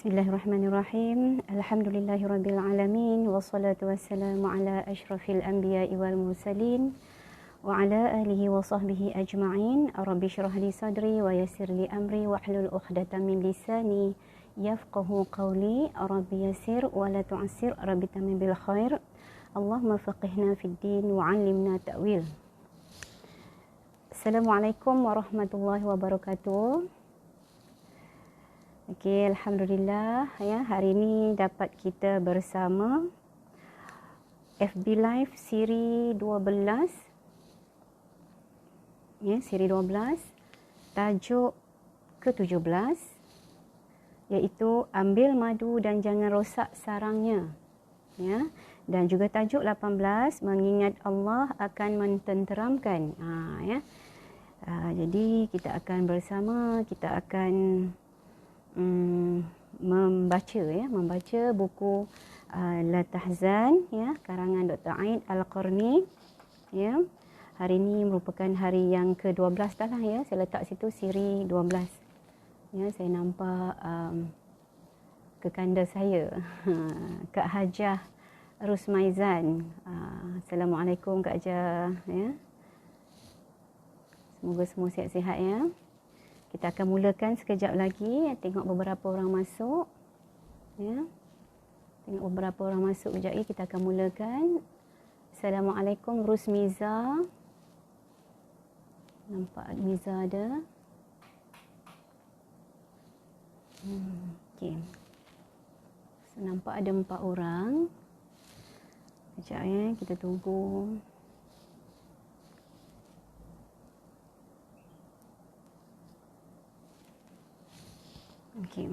Bismillahirrahmanirrahim. Alhamdulillahirabbil alamin wassalatu wassalamu ala asyrafil anbiya'i wal mursalin wa ala alihi wa sahbihi ajma'in. Rabbi shrah li sadri wa yassir li amri wahlul 'uqdatam min lisani yafqahu qawli. Rabbi yassir wa la tu'assir, rabbi tamim bil khair. Allahumma faqihna fid din wa 'allimna ta'wil. Assalamualaikum warahmatullahi wabarakatuh. Okey, alhamdulillah ya, hari ini dapat kita bersama FB Live siri 12. Ya, siri 12, tajuk ke-17 iaitu ambil madu dan jangan rosak sarangnya. Ya, dan juga tajuk 18, mengingat Allah akan mententeramkan. Jadi kita akan bersama, kita akan membaca buku La Tahzan ya, karangan Dr. Aid Al-Qarni ya. Hari ini merupakan hari yang ke-12 dah lah ya, saya letak situ siri 12 ya. Saya nampak kekanda saya Kak Hajah Rusmaizan. Assalamualaikum Kak Hajah ya. Semoga semua sihat-sihat ya. Kita akan mulakan sekejap lagi. Tengok beberapa orang masuk. Ya. Tengok beberapa orang masuk sekejap lagi. Kita akan mulakan. Assalamualaikum Rusmiza. Nampak Miza ada. Okey. So, nampak ada 4 orang. Sekejap ya. Kita tunggu. Okey.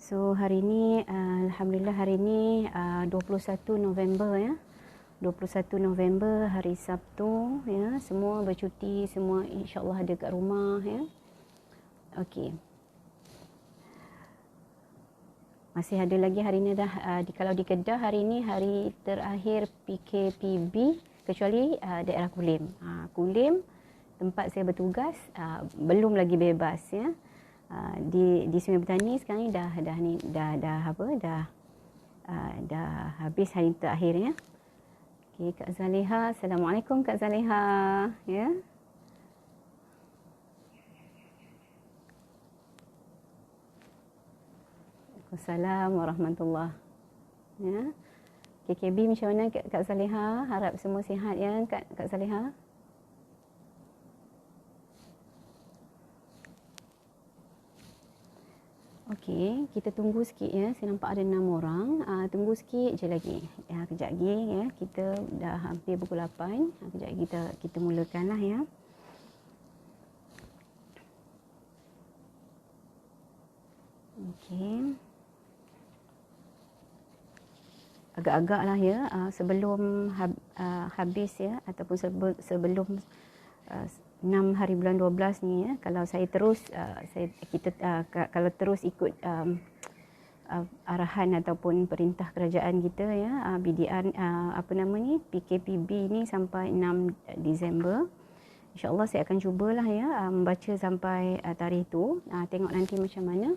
So hari ini alhamdulillah hari ini 21 November ya. 21 November hari Sabtu ya. Semua bercuti, semua insya-Allah ada kat rumah ya. Okey. Masih ada lagi hari ini dah kalau di Kedah hari ini hari terakhir PKPB kecuali daerah Kulim. Kulim tempat saya bertugas belum lagi bebas ya. Di Sungai Petani sekarang ni dah habis hari terakhir ya. Okey, Kak Zaliha, Assalamualaikum Kak Zaliha ya. Waalaikumsalam warahmatullahi ya. KKB macam mana Kak Zaliha? Harap semua sihat ya Kak Zaliha. Okey, kita tunggu sikit ya. Saya nampak ada 6 orang. Tunggu sikit je lagi. Ya, kejap lagi ya. Kita dah hampir pukul 8. Kejap lagi kita mulakanlah ya. Okey. Agak-agak lah ya, sebelum habis ya, ataupun sebelum 6 hari bulan 12 ni ya, kalau saya terus kalau terus ikut arahan ataupun perintah kerajaan kita ya, BDR PKPB ni sampai 6 Disember. InsyaAllah saya akan cubalah ya membaca sampai tarikh tu. Tengok nanti macam mana.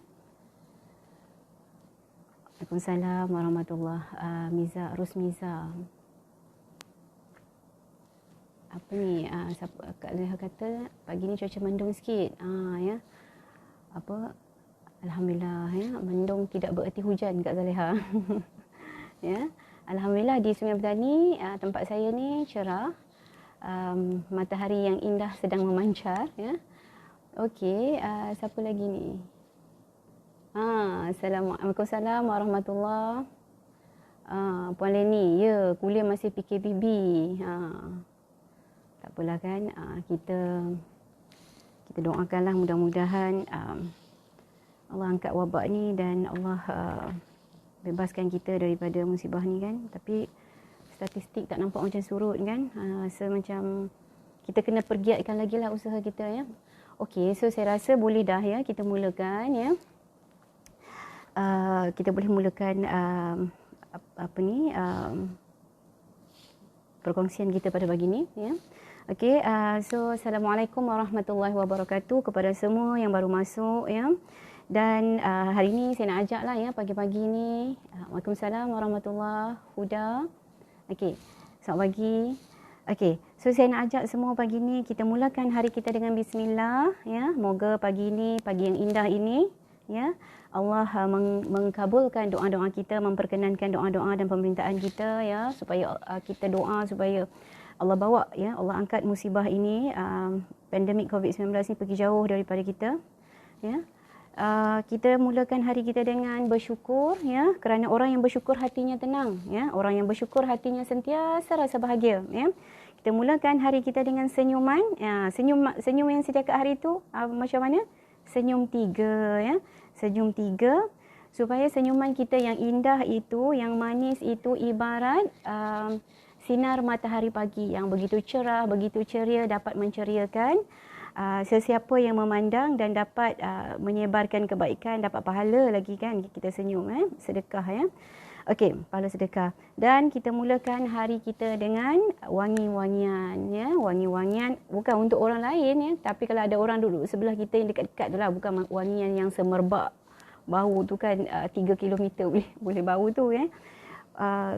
Waalaikumsalam warahmatullahi Miza Rusmiza. Apa ni? Kak Leha kata pagi ni cuaca mendung sikit. Ya. Apa? Alhamdulillah ya, mendung tidak bererti hujan Kak Zaleha. Ya. Alhamdulillah di Sungai Petani tempat saya ni cerah. Matahari yang indah sedang memancar ya. Okey, siapa lagi ni? Assalamualaikum warahmatullahi. Puan Leni, ya, kuliah masih PKPB. Tak apalah kan, kita doakanlah mudah-mudahan Allah angkat wabak ni dan Allah bebaskan kita daripada musibah ni kan. Tapi statistik tak nampak macam surut kan. Semacam kita kena pergiatkan lagi lah usaha kita ya. Okey, so saya rasa boleh dah ya, kita mulakan ya. Kita boleh mulakan perkongsian kita pada pagi ni ya. Okey, so Assalamualaikum warahmatullahi wabarakatuh kepada semua yang baru masuk ya. Dan hari ni saya nak ajak lah ya pagi-pagi ni. Waalaikumsalam warahmatullahi Huda. Okey, selamat pagi. Okey, so saya nak ajak semua pagi ni kita mulakan hari kita dengan bismillah ya. Moga pagi ni pagi yang indah ini ya. Allah mengkabulkan doa-doa kita, memperkenankan doa-doa dan pemerintahan kita ya, supaya kita doa supaya Allah bawa ya, Allah angkat musibah ini, pandemik COVID-19 ni pergi jauh daripada kita ya. Kita mulakan hari kita dengan bersyukur ya, kerana orang yang bersyukur hatinya tenang ya, orang yang bersyukur hatinya sentiasa rasa bahagia ya. Kita mulakan hari kita dengan senyuman ya, senyum yang setiap hari itu macam mana? Senyum 3 ya. Senyum 3 supaya senyuman kita yang indah itu, yang manis itu ibarat sinar matahari pagi yang begitu cerah, begitu ceria, dapat menceriakan sesiapa yang memandang dan dapat menyebarkan kebaikan, dapat pahala lagi kan kita senyum sedekah ya. Okey, pahala sedekah. Dan kita mulakan hari kita dengan wangi-wangian ya, wangi-wangian bukan untuk orang lain ya, tapi kalau ada orang duduk sebelah kita yang dekat-dekat tu lah, bukan wangian yang semerbak bau tu kan 3 kilometer boleh bau tu ya.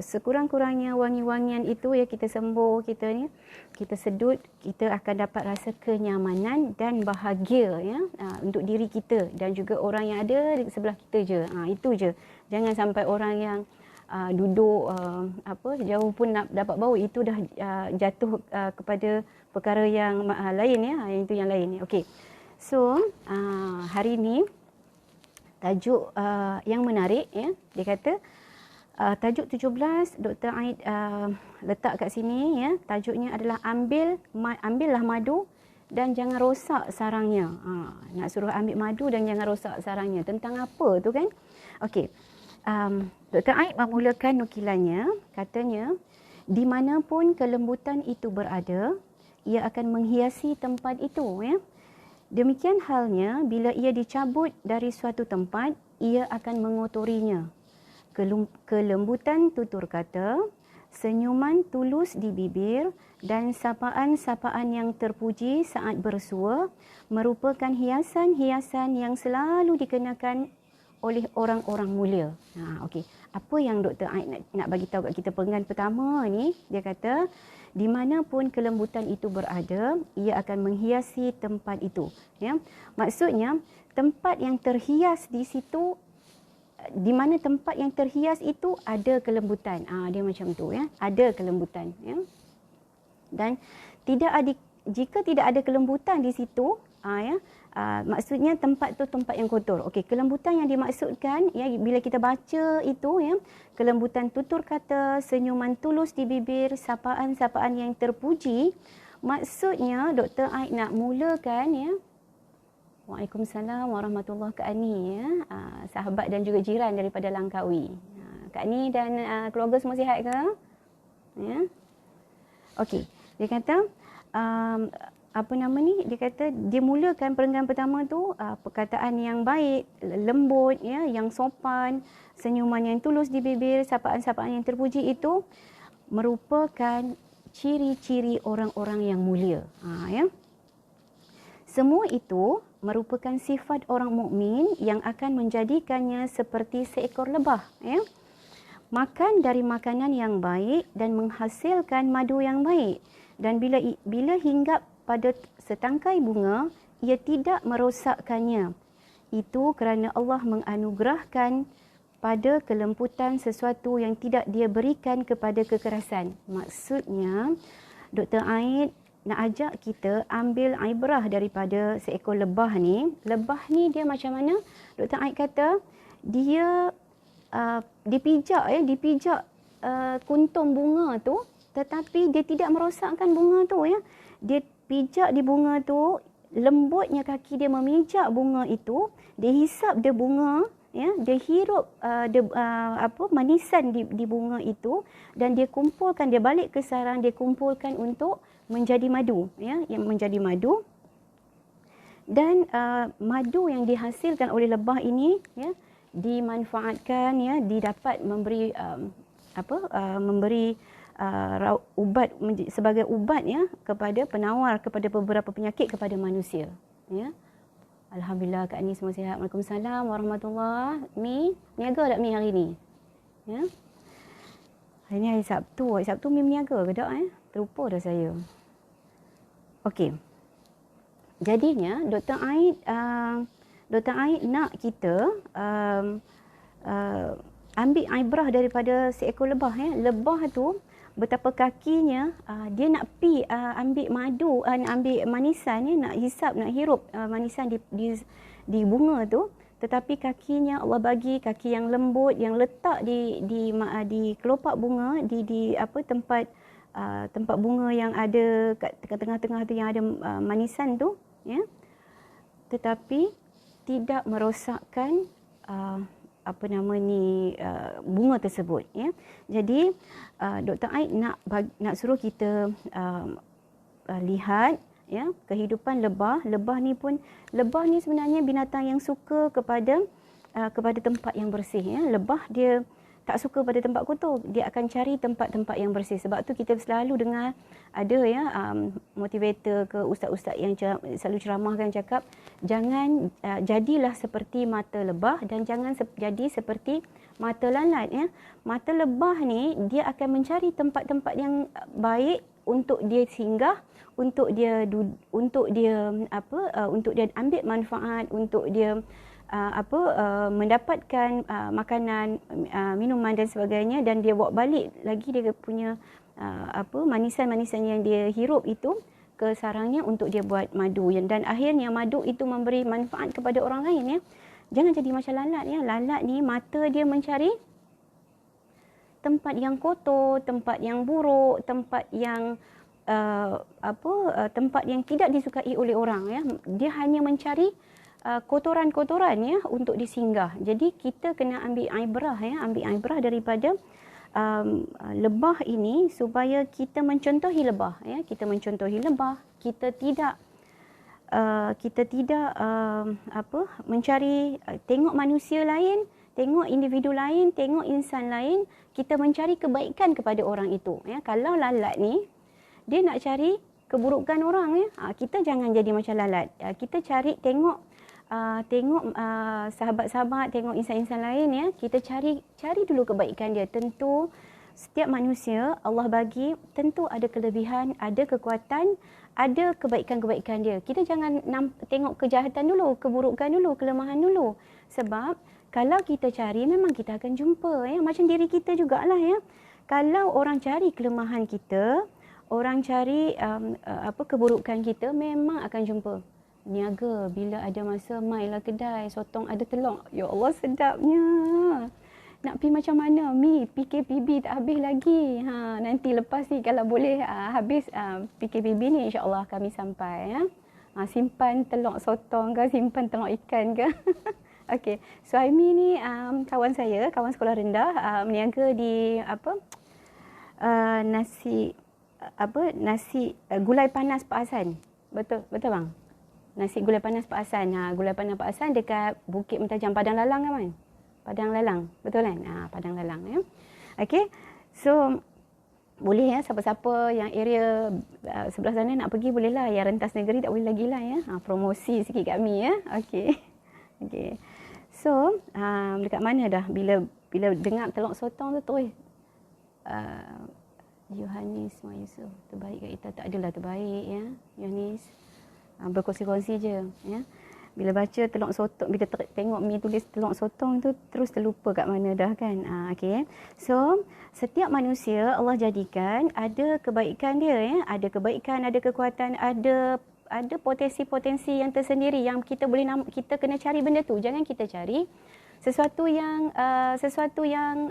Sekurang-kurangnya wangi-wangian itu ya kita sembuh, kita sedut, kita akan dapat rasa kenyamanan dan bahagia ya, untuk diri kita dan juga orang yang ada di sebelah kita je. Itu je. Jangan sampai orang yang duduk jauh pun nak dapat bau, itu dah jatuh kepada perkara yang lain ya, itu yang lain. Okey. So hari ni tajuk yang menarik ya, dia kata tajuk 17 Dr. Aid letak kat sini ya. Tajuknya adalah ambillah madu dan jangan rosak sarangnya. Nak suruh ambil madu dan jangan rosak sarangnya. Tentang apa tu kan? Okey. Dr. Aid memulakan nukilannya, katanya di manapun kelembutan itu berada, ia akan menghiasi tempat itu ya. Demikian halnya bila ia dicabut dari suatu tempat, ia akan mengotorinya. Kelembutan tutur kata, senyuman tulus di bibir dan sapaan-sapaan yang terpuji saat bersua merupakan hiasan-hiasan yang selalu dikenakan oleh orang-orang mulia. Okey. Apa yang Dr. Aid nak bagi tahu kat kita penggan pertama ni, dia kata di mana pun kelembutan itu berada, ia akan menghiasi tempat itu. Ya. Maksudnya tempat yang terhias di situ, di mana tempat yang terhias itu ada kelembutan. Dia macam tu ya. Ada kelembutan ya. Dan jika tidak ada kelembutan di situ, ya, maksudnya tempat tu tempat yang kotor. Okey, kelembutan yang dimaksudkan ya bila kita baca itu ya, kelembutan tutur kata, senyuman tulus di bibir, sapaan-sapaan yang terpuji, maksudnya Dr. Aid nak mulakan ya. Waalaikumsalam warahmatullahi wabarakatuh Kak Ani ya, sahabat dan juga jiran daripada Langkawi. Kak Ani dan keluarga semua sihat ke? Ya. Okey, dia kata dia kata dia mulakan perenggan pertama tu perkataan yang baik, lembut ya, yang sopan, senyuman yang tulus di bibir, sapaan-sapaan yang terpuji itu merupakan ciri-ciri orang-orang yang mulia. Ya. Semua itu merupakan sifat orang mukmin yang akan menjadikannya seperti seekor lebah ya. Makan dari makanan yang baik dan menghasilkan madu yang baik, dan bila hinggap pada setangkai bunga, ia tidak merosakkannya. Itu kerana Allah menganugerahkan pada kelembutan sesuatu yang tidak dia berikan kepada kekerasan. Maksudnya Dr. Aid nak ajak kita ambil ibrah daripada seekor lebah ni. Lebah ni dia macam mana? Dr. Aid kata dia dipijak kuntum bunga tu, tetapi dia tidak merosakkan bunga tu ya. Dia pijak di bunga tu, lembutnya kaki dia memijak bunga itu, dia hisap dia bunga ya, dia hirup manisan di bunga itu, dan dia kumpulkan, dia balik ke sarang, dia kumpulkan untuk menjadi madu ya, yang menjadi madu. Dan madu yang dihasilkan oleh lebah ini ya dimanfaatkan ya, didapat memberi sebagai ubat ya kepada penawar kepada beberapa penyakit kepada manusia ya. Alhamdulillah Kak Ni semua sihat. Waalaikumsalam warahmatullahi. Mi niaga tak Mi hari ni? Ya. Hari ni hari Sabtu. Hari Sabtu Mi niaga ke tak Terlupa dah saya. Okey. Jadinya Dr. Aid nak kita ambil ibrah daripada seekor lebah ya. Lebah tu betapa kakinya dia nak ambil madu, nak ambil manisan ya, nak hisap, nak hirup manisan di bunga tu, tetapi kakinya Allah bagi kaki yang lembut yang letak di kelopak bunga di tempat bunga yang ada kat tengah-tengah tu yang ada manisan tu ya. Tetapi tidak merosakkan bunga tersebut ya. Jadi Dr. Aid nak suruh kita lihat ya kehidupan lebah. Lebah ni sebenarnya binatang yang suka kepada tempat yang bersih ya. Lebah dia tak suka pada tempat kotor, dia akan cari tempat-tempat yang bersih. Sebab tu kita selalu dengar ada ya motivator ke ustaz-ustaz yang selalu ceramahkan cakap jangan jadilah seperti mata lebah dan jangan jadi seperti mata lalat ya. Mata lebah ni dia akan mencari tempat-tempat yang baik untuk dia singgah, untuk dia ambil manfaat, untuk dia mendapatkan makanan, minuman dan sebagainya, dan dia bawa balik lagi dia punya manisan-manisan yang dia hirup itu ke sarangnya untuk dia buat madu, dan akhirnya madu itu memberi manfaat kepada orang lain ya. Jangan jadi macam lalat ya. Lalat ni mata dia mencari tempat yang kotor, tempat yang buruk, tempat yang tempat yang tidak disukai oleh orang ya. Dia hanya mencari kotoran-kotoran ya untuk disinggah. Jadi kita kena ambil ibrah daripada lebah ini supaya kita mencontohi lebah ya. Kita mencontohi lebah, kita tidak mencari tengok manusia lain, tengok individu lain, tengok insan lain, kita mencari kebaikan kepada orang itu ya. Kalau lalat ni dia nak cari keburukan orang ya, kita jangan jadi macam lalat. Kita tengok sahabat-sahabat, tengok insan-insan lain ya, kita cari dulu kebaikan dia. Tentu setiap manusia Allah bagi tentu ada kelebihan, ada kekuatan, ada kebaikan-kebaikan dia. Kita jangan tengok kejahatan dulu, keburukan dulu, kelemahan dulu. Sebab kalau kita cari memang kita akan jumpa ya, macam diri kita jugalah ya. Kalau orang cari kelemahan kita, orang cari keburukan kita, memang akan jumpa. Niaga bila ada masa mailah kedai sotong ada telur. Ya Allah sedapnya. Nak pergi macam mana Mi? PKPB tak habis lagi. Nanti lepas ni kalau boleh habis PKPB ni insya-Allah kami sampai ya. Simpan telur sotong ke, simpan telur ikan ke. Okey. Suhaimi ni kawan saya, kawan sekolah rendah, meniaga di nasi gulai panas Pak Hasan. Betul bang? Nasi gulai panas Pak Hasan. Gulai panas Pak Hasan dekat Bukit Mentajam, Padang Lalang kan? Padang Lalang. Betul kan? Padang Lalang ya. Okey. So boleh ya siapa-siapa yang area sebelah sana nak pergi bolehlah. Yang rentas negeri tak boleh lagi lah ya. Promosi sikit kat Mi ya. Okey. Okey. So dekat mana dah bila dengar telur sotong tu terus Yohanis Yusuf terbaik kat kita. Tak adalah terbaik ya. Yohanis berkongsi-kongsi je ya. Bila baca telur sotong, bila tengok Mi tulis telur sotong tu terus terlupa kat mana dah kan. Okey. So setiap manusia Allah jadikan ada kebaikan dia ya, ada kebaikan, ada kekuatan, ada potensi-potensi yang tersendiri yang kita kena cari benda tu. Jangan kita cari sesuatu yang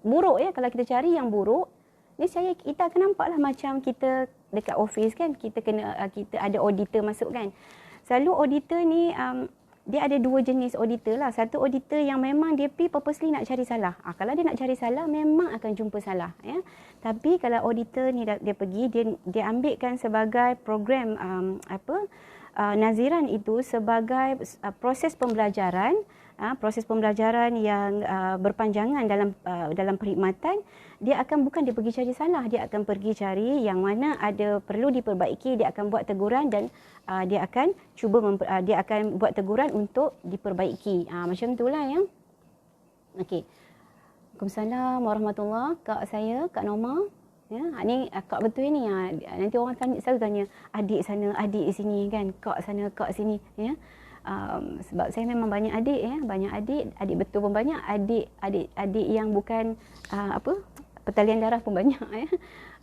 buruk ya. Kalau kita cari yang buruk, niscaya kita akan nampaklah macam kita dekat office kan, kita ada auditor masuk kan. Selalu auditor ni dia ada dua jenis auditor lah. Satu auditor yang memang dia purposely nak cari salah. Kalau dia nak cari salah memang akan jumpa salah ya. Tapi kalau auditor ni dia pergi dia ambilkan sebagai program naziran itu sebagai proses pembelajaran proses pembelajaran yang berpanjangan dalam perkhidmatan, dia akan bukan dia pergi cari salah, dia akan pergi cari yang mana ada perlu diperbaiki, dia akan buat teguran dan dia akan dia akan buat teguran untuk diperbaiki. Macam itulah ya. Okey. Waalaikumsalam warahmatullahi. Kak saya, Kak Norma. Ya, ni kak betul ni. Nanti orang selalu tanya adik sana, adik sini kan. Kak sana, kak sini ya. Sebab saya memang banyak adik ya, banyak adik betul pun banyak, adik yang bukan pertalian darah pun banyak ya.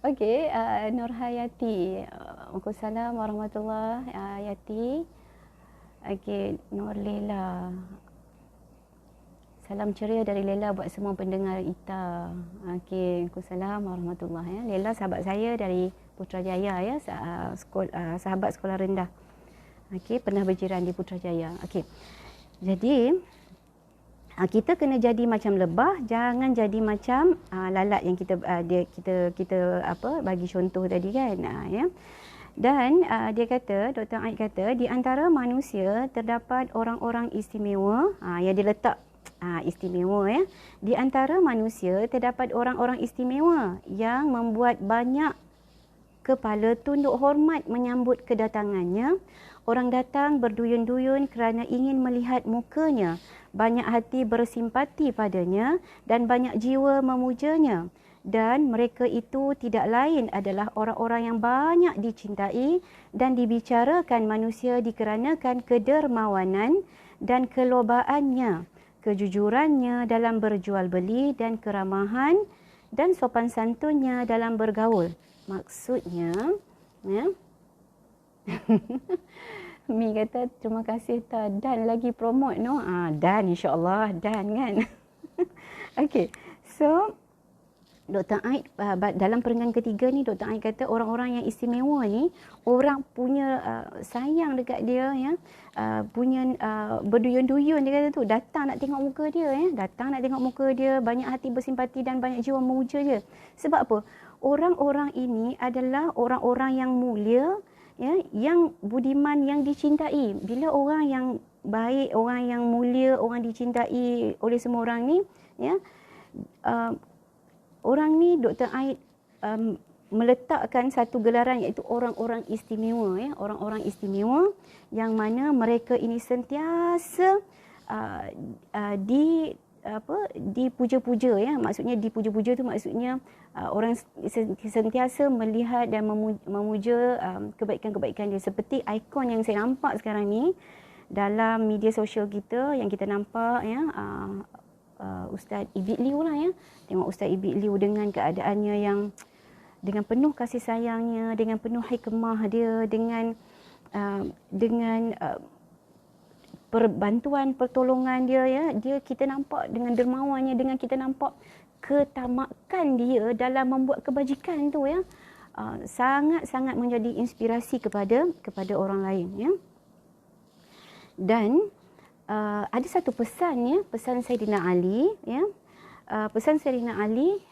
Okey, Nurhayati. Waalaikumsalam warahmatullahi Yati. Okey, Nur Lela. Salam ceria dari Lela buat semua pendengar ITA. Okey, Waalaikumsalam warahmatullahi ya. Lela sahabat saya dari Putrajaya ya, sahabat sekolah rendah. Okey, pernah berjiran di Putrajaya. Okey. Jadi kita kena jadi macam lebah, jangan jadi macam lalat yang kita bagi contoh tadi kan ya. Dan dia kata, Dr. Aid kata, di antara manusia terdapat orang-orang istimewa, yang dia letak istimewa ya. Di antara manusia terdapat orang-orang istimewa yang membuat banyak kepala tunduk hormat menyambut kedatangannya. Orang datang berduyun-duyun kerana ingin melihat mukanya. Banyak hati bersimpati padanya dan banyak jiwa memujanya. Dan mereka itu tidak lain adalah orang-orang yang banyak dicintai dan dibicarakan manusia dikarenakan kedermawanan dan kelobaannya, kejujurannya dalam berjual beli dan keramahan dan sopan santunnya dalam bergaul. Maksudnya, ya. Mi kata terima kasih dan lagi promote no. Dan insya-Allah dan kan. Okey. So Dr. Aid dalam perenggan ketiga ni Dr. Aid kata orang-orang yang istimewa ni orang punya sayang dekat dia ya, punya berduyun-duyun dia kata tu, datang nak tengok muka dia ya, datang nak tengok muka dia, banyak hati bersimpati dan banyak jiwa memuja dia. Sebab apa? Orang-orang ini adalah orang-orang yang mulia ya, yang budiman, yang dicintai. Bila orang yang baik, orang yang mulia, orang dicintai oleh semua orang ni ya, orang ni Dr. Aid meletakkan satu gelaran iaitu orang-orang istimewa ya, orang-orang istimewa yang mana mereka ini sentiasa dipuja-puja ya. Maksudnya dipuja-puja tu maksudnya orang sentiasa melihat dan memuja kebaikan-kebaikan dia, seperti ikon yang saya nampak sekarang ni dalam media sosial kita yang kita nampak ya. Ustaz Ibit Liu lah ya. Tengok Ustaz Ibit Liu dengan keadaannya yang dengan penuh kasih sayangnya, dengan penuh hikmah dia, dengan perbantuan, pertolongan dia ya. Dia kita nampak dengan dermawannya, dengan kita nampak ketamakan dia dalam membuat kebajikan tu ya. Sangat-sangat menjadi inspirasi kepada orang lain ya. Dan ada satu pesan ya, pesan Saidina Ali ya. Pesan Saidina Ali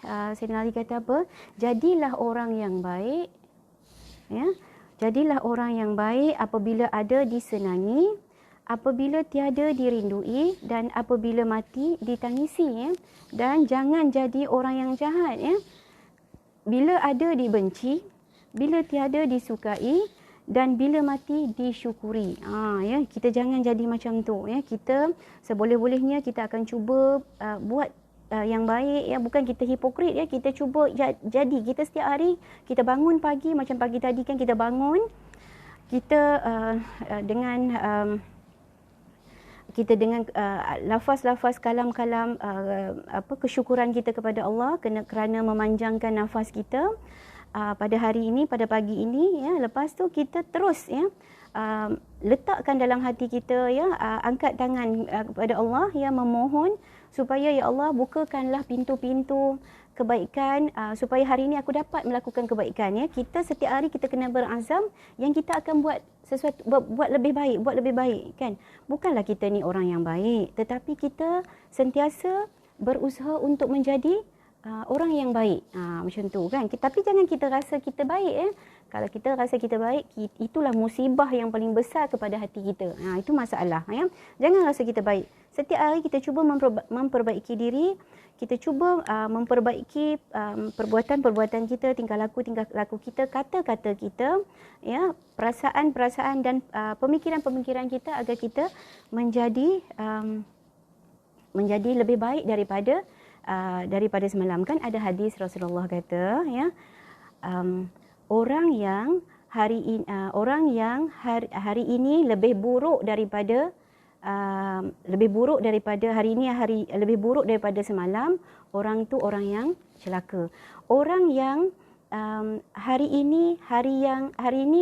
kata apa? Jadilah orang yang baik ya. Jadilah orang yang baik apabila ada disenangi, apabila tiada dirindui dan apabila mati ditangisi ya. Dan jangan jadi orang yang jahat ya. Bila ada dibenci, bila tiada disukai dan bila mati disyukuri. Ya, kita jangan jadi macam tu ya. Kita seboleh-bolehnya kita akan cuba buat yang baik ya, bukan kita hipokrit ya. Kita cuba jadi, kita setiap hari kita bangun pagi, macam pagi tadi kan kita bangun, kita dengan lafaz-lafaz kalam-kalam kesyukuran kita kepada Allah kerana memanjangkan nafas kita pada hari ini, pada pagi ini ya. Lepas tu kita terus ya letakkan dalam hati kita ya, angkat tangan kepada Allah ya, memohon supaya ya Allah bukakanlah pintu-pintu kebaikan supaya hari ini aku dapat melakukan kebaikan ya. Kita setiap hari kita kena berazam yang kita akan buat sesuatu, buat lebih baik kan. Bukanlah kita ni orang yang baik, tetapi kita sentiasa berusaha untuk menjadi orang yang baik. Macam tu kan. Tapi jangan kita rasa kita baik ya. Kalau kita rasa kita baik, itulah musibah yang paling besar kepada hati kita. Itu masalah ya. Jangan rasa kita baik. Setiap hari kita cuba memperbaiki diri, kita cuba memperbaiki perbuatan-perbuatan kita, tingkah laku kita, kata-kata kita, ya, perasaan-perasaan dan pemikiran-pemikiran kita agar kita menjadi lebih baik daripada semalam. Kan ada hadis Rasulullah kata, ya, orang yang hari ini lebih buruk daripada hari ini, lebih buruk daripada semalam, orang tu orang yang celaka. Orang yang hari ini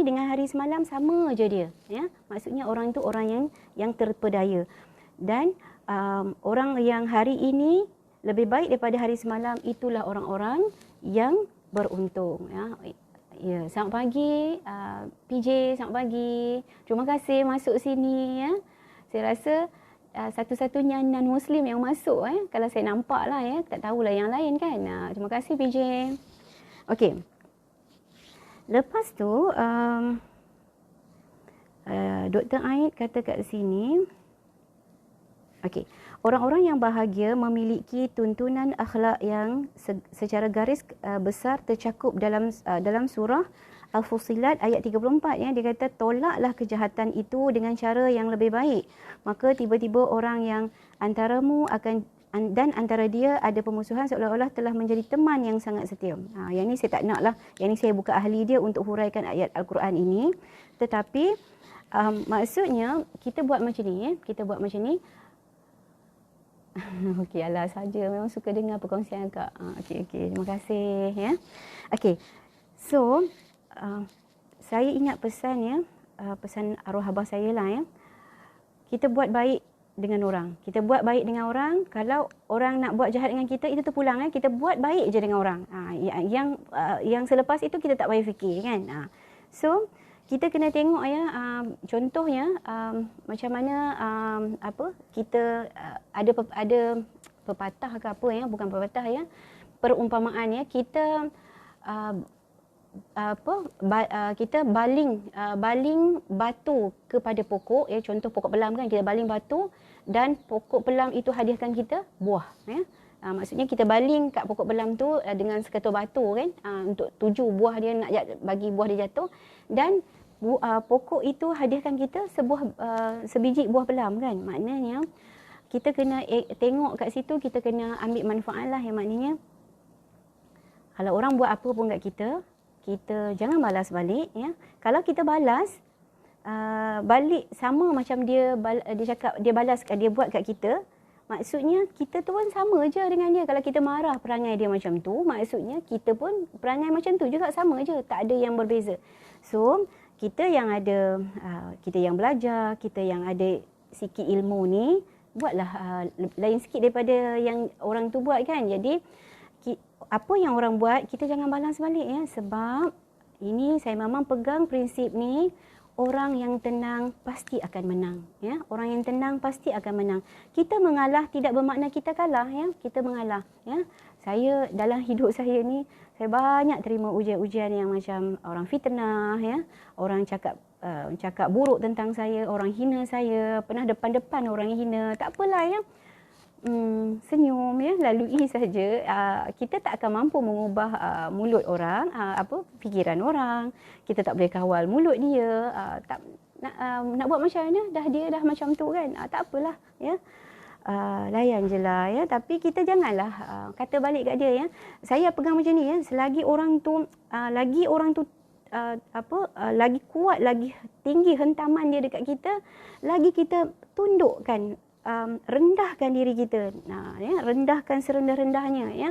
dengan hari semalam sama aja dia, ya. Maksudnya orang tu orang yang terpedaya. Dan orang yang hari ini lebih baik daripada hari semalam, itulah orang-orang yang beruntung, ya. Ya, selamat pagi PJ, selamat pagi. Terima kasih masuk sini, ya. Saya rasa satu-satunya non-Muslim yang masuk, kalau saya nampak lah, ya. Tak tahulah yang lain kan. Terima kasih PJ. Okey. Lepas tu Dr. Aid kata kat sini, okey, orang-orang yang bahagia memiliki tuntunan akhlak yang secara garis besar tercakup dalam surah Al-Fussilat ayat 34, ya. Dia kata, tolaklah kejahatan itu dengan cara yang lebih baik. Maka tiba-tiba orang yang antaramu dan antara dia ada permusuhan seolah-olah telah menjadi teman yang sangat setia. Yang ni saya tak nak lah. Yang ni saya bukan ahli dia untuk huraikan ayat Al-Quran ini. Tetapi maksudnya kita buat macam ni, ya. Kita buat macam ni. Okey, alah saja, memang suka dengar perkongsian Kak. Okey, terima kasih, ya. Okey. So, saya ingat pesan, ya, pesan arwah abah saya lah, ya. Kita buat baik dengan orang. Kita buat baik dengan orang. Kalau orang nak buat jahat dengan kita, itu terpulang, ya. Kita buat baik je dengan orang. Yang selepas itu kita tak payah fikir, kan. So, kita kena tengok, ya, contohnya macam mana kita ada pepatah ke apa, ya, bukan pepatah, ya, perumpamaan, ya, kita kita baling batu kepada pokok, ya, contoh pokok pelam kan, kita baling batu dan pokok pelam itu hadiahkan kita buah, ya. Maksudnya kita baling kat pokok pelam tu dengan seketul batu, kan, untuk tuju buah dia, nak bagi buah dia jatuh, dan pokok itu hadiahkan kita sebiji buah pelam, kan. Maknanya kita kena tengok kat situ, kita kena ambil manfaat lah, yang maknanya kalau orang buat apa pun kat kita, kita jangan balas balik, ya. Kalau kita balas balik sama macam dia cakap, dia buat kat kita, maksudnya kita tu pun sama je dengan dia. Kalau kita marah perangai dia macam tu, maksudnya kita pun perangai macam tu juga, sama je, tak ada yang berbeza. So, kita yang belajar, kita yang ada sikit ilmu ni, buatlah lain sikit daripada yang orang tu buat, kan. Jadi, apa yang orang buat, kita jangan balas balik, ya. Sebab ini saya memang pegang prinsip ni, orang yang tenang pasti akan menang, ya. Orang yang tenang pasti akan menang. Kita mengalah tidak bermakna kita kalah, ya. Kita mengalah, ya. Saya dalam hidup saya ni, saya banyak terima ujian-ujian yang macam orang fitnah, ya. Orang cakap buruk tentang saya, orang hina saya, pernah depan-depan orang hina. Tak apalah, ya. Senyum, ya, lalui saja. Kita tak akan mampu mengubah mulut orang, fikiran orang. Kita tak boleh kawal mulut dia. Nak buat macam mana? Dia dah macam tu, kan. Tak apalah, ya. Layan je lah, ya. Tapi kita janganlah kata balik kat dia, ya. Saya pegang macam ni, ya. Selagi orang tu lagi kuat, lagi tinggi hentaman dia dekat kita, lagi kita tundukkan, rendahkan diri kita, ya, rendahkan serendah-rendahnya, ya.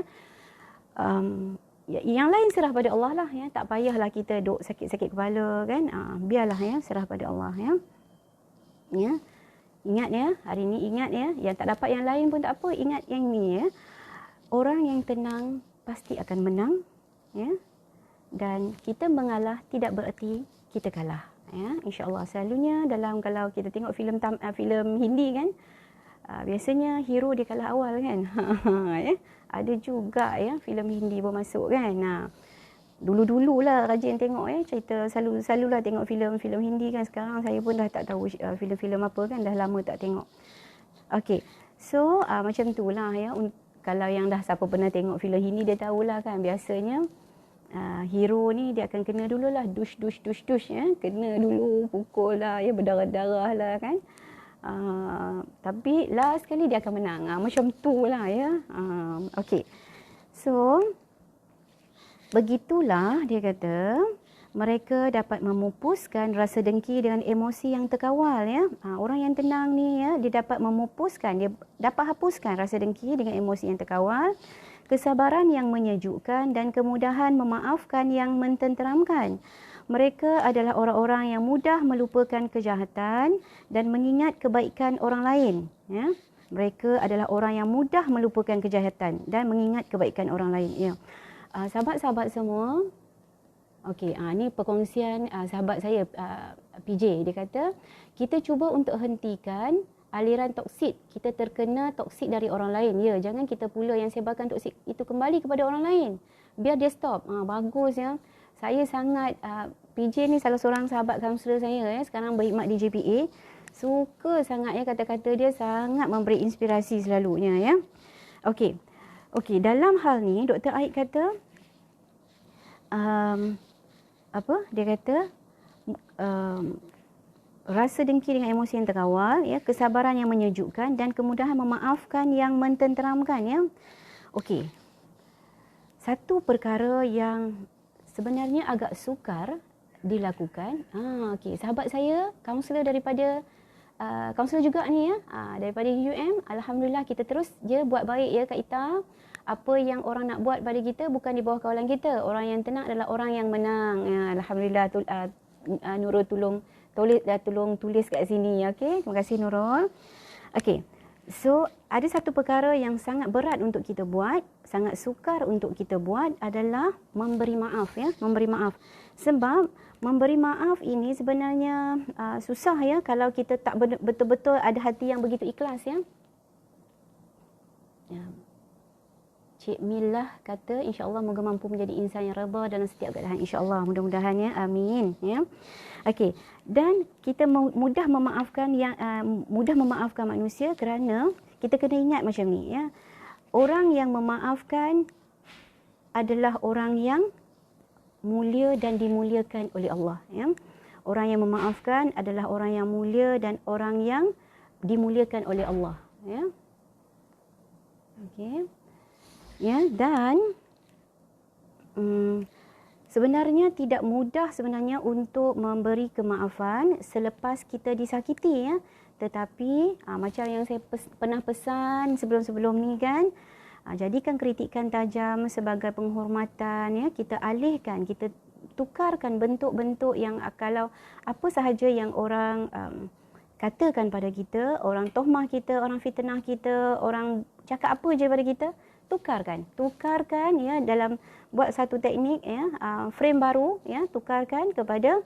Yang lain serah pada Allah lah, ya. Tak payahlah kita duk sakit-sakit kepala, kan. Biarlah, ya, serah pada Allah, ya. Ya. Ingat, ya, hari ni ingat, ya. Yang tak dapat yang lain pun tak apa, ingat yang ni, ya. Orang yang tenang pasti akan menang, ya. Dan kita mengalah tidak bererti kita kalah, ya. InsyaAllah selalunya kalau kita tengok filem Hindi, kan, biasanya hero dia kalah awal kan. Ya. Ada juga ya filem Hindi pun masuk kan. Dulu-dululah rajin tengok cerita, selalulah tengok filem-filem Hindi kan. Sekarang saya pun dah tak tahu filem-filem apa kan, dah lama tak tengok. Okey. So macam itulah ya. Kalau yang dah siapa pernah tengok filem Hindi dia tahulah kan, biasanya hero ni dia akan kena dululah dush ya. Kena dulu, pukul lah ya, berdarah-darah lah kan. Tapi last sekali dia akan menang. Macam tu lah ya. Okey. So begitulah dia kata mereka dapat memupuskan rasa dengki dengan emosi yang terkawal ya. Orang yang tenang ni ya, dia dapat memupuskan, dia dapat hapuskan rasa dengki dengan emosi yang terkawal, kesabaran yang menyejukkan dan kemudahan memaafkan yang mententeramkan. Mereka adalah orang-orang yang mudah melupakan kejahatan dan mengingat kebaikan orang lain ya. Mereka adalah orang yang mudah melupakan kejahatan dan mengingat kebaikan orang lain ya. Sahabat-sahabat semua, okey, ni perkongsian sahabat saya PJ. Dia kata, kita cuba untuk hentikan aliran toksik. Kita terkena toksik dari orang lain. Ya, jangan kita pula yang sebarkan toksik itu kembali kepada orang lain. Biar dia stop. Bagus ya. Saya sangat, PJ ni salah seorang sahabat kaunselor saya ya, sekarang berkhidmat di JPA. Suka sangat ya, kata-kata dia sangat memberi inspirasi selalunya ya. Okey. Okey, dalam hal ni Dr. Aid kata dia kata rasa dengki dengan emosi yang terkawal ya, kesabaran yang menyejukkan dan kemudahan memaafkan yang mententeramkan ya. Okey. Satu perkara yang sebenarnya agak sukar dilakukan. Okey, sahabat saya kaunselor daripada kaunselor juga ni ya, daripada UM. Alhamdulillah kita terus je buat baik ya Kak Ita. Apa yang orang nak buat pada kita bukan di bawah kawalan kita. Orang yang tenang adalah orang yang menang. Ya, Alhamdulillah Nurul tolong tulis kat sini. Okey, terima kasih Nurul. Okey. So, ada satu perkara yang sangat berat untuk kita buat, sangat sukar untuk kita buat adalah memberi maaf ya, memberi maaf. Sebab memberi maaf ini sebenarnya susah ya kalau kita tak betul-betul ada hati yang begitu ikhlas ya. Cik Milah kata insya-Allah moga mampu menjadi insan yang reba dalam setiap keadaan, insya-Allah, mudah-mudahan ya, amin ya. Okey, dan kita mudah memaafkan manusia kerana kita kena ingat macam ni ya. Orang yang memaafkan adalah orang yang mulia dan dimuliakan oleh Allah ya. Orang yang memaafkan adalah orang yang mulia dan orang yang dimuliakan oleh Allah ya. Okey. Ya, dan sebenarnya tidak mudah sebenarnya untuk memberi kemaafan selepas kita disakiti ya. Tetapi macam yang saya pernah pesan sebelum-sebelum ni kan, jadikan kritikan tajam sebagai penghormatan ya. Kita alihkan, kita tukarkan bentuk-bentuk yang kalau apa sahaja yang orang katakan pada kita, orang tohmah kita, orang fitnah kita, orang cakap apa je pada kita, tukarkan ya, dalam buat satu teknik ya, frame baru ya, tukarkan kepada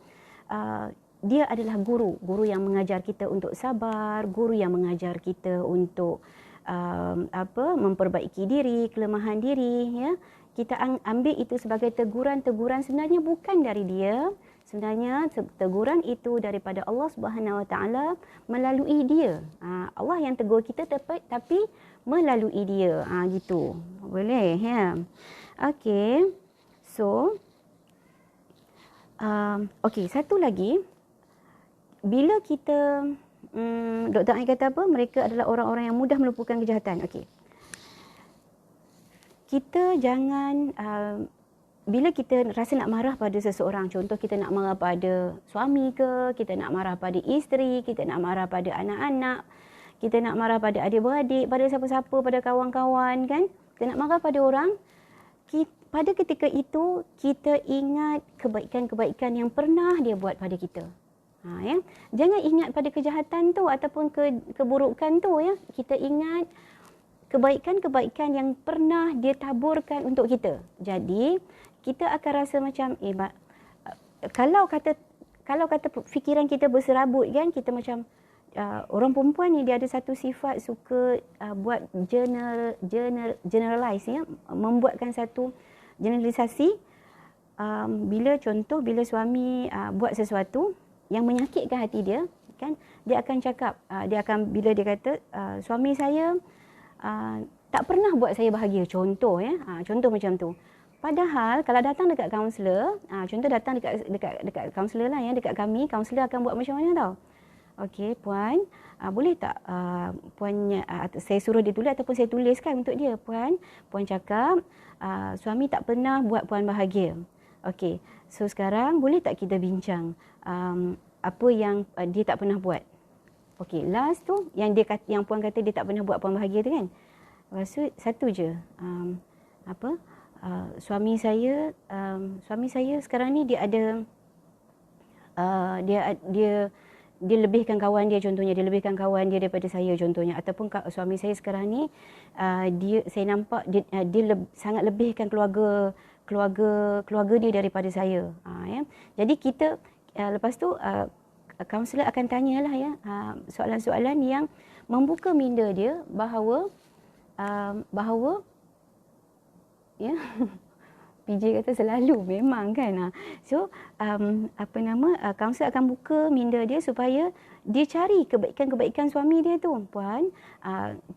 dia adalah guru yang mengajar kita untuk sabar, guru yang mengajar kita untuk memperbaiki diri, kelemahan diri ya. Kita ambil itu sebagai teguran sebenarnya bukan dari dia, sebenarnya teguran itu daripada Allah Subhanahu Wa Taala melalui dia. Allah yang tegur kita tapi melalui dia. Gitu. Boleh ya. Okey. So okey, satu lagi, bila kita Dr. Ain kata apa? Mereka adalah orang-orang yang mudah melupakan kejahatan. Okey. Kita jangan bila kita rasa nak marah pada seseorang, contoh kita nak marah pada suami ke, kita nak marah pada isteri, kita nak marah pada anak-anak, kita nak marah pada adik-beradik, pada siapa-siapa, pada kawan-kawan kan, kita nak marah pada orang, pada ketika itu kita ingat kebaikan-kebaikan yang pernah dia buat pada kita. Ya. Jangan ingat pada kejahatan tu ataupun keburukan tu ya. Kita ingat kebaikan-kebaikan yang pernah dia taburkan untuk kita. Jadi, kita akan rasa macam kalau kata fikiran kita berserabut kan, kita macam orang perempuan ni dia ada satu sifat suka buat generalize ya, membuatkan satu generalisasi. Bila suami buat sesuatu yang menyakitkan hati dia, kan, dia akan cakap, bila dia kata suami saya tak pernah buat saya bahagia, contoh ya, contoh macam tu. Padahal kalau datang dekat kaunselor, contoh datang dekat kaunselor lah ya, dekat kami, kaunselor akan buat macam mana tau. Okey, puan, boleh tak puan saya suruh dia tulis ataupun saya tuliskan untuk dia, puan cakap suami tak pernah buat puan bahagia. Okey, so sekarang boleh tak kita bincang apa yang dia tak pernah buat. Okey, last tu yang puan kata dia tak pernah buat puan bahagia tu kan. Lepas tu satu je, suami saya sekarang ni dia ada dia lebihkan kawan dia, contohnya dia lebihkan kawan dia daripada saya, contohnya, ataupun suami saya sekarang ni saya nampak dia sangat lebihkan keluarga dia daripada saya, ya. Jadi kita lepas tu kaunselor akan tanyalah ya, soalan-soalan yang membuka minda dia bahawa ya, PJ kata selalu, memang kan. So kaunselor akan buka minda dia supaya dia cari kebaikan-kebaikan suami dia tu. Puan,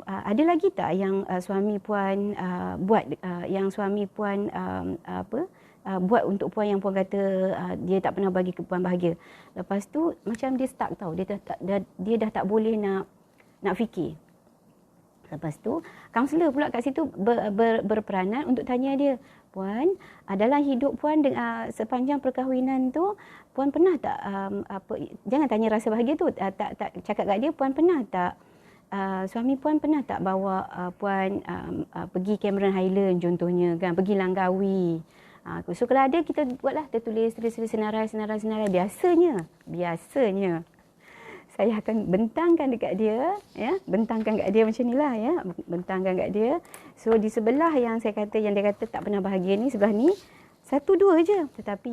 ada lagi tak yang suami puan buat, yang suami puan buat untuk puan yang puan kata dia tak pernah bagi puan bahagia. Lepas tu macam dia stuck tau, dia dah tak boleh nak fikir. Lepas tu kaunselor pula kat situ berperanan untuk tanya dia, puan, dalam hidup puan sepanjang perkahwinan tu, puan pernah tak jangan tanya rasa bahagia tu, tak cakap kat dia, puan pernah tak suami puan pernah tak bawa puan pergi Cameron Highland contohnya kan, pergi Langkawi. So kalau ada, kita buatlah, kita tulis senarai biasanya saya akan bentangkan dekat dia, ya, bentangkan kat dia macam nilah ya, bentangkan kat dia. So di sebelah yang dia kata tak pernah bahagia ni, sebelah ni 1-2 je, tetapi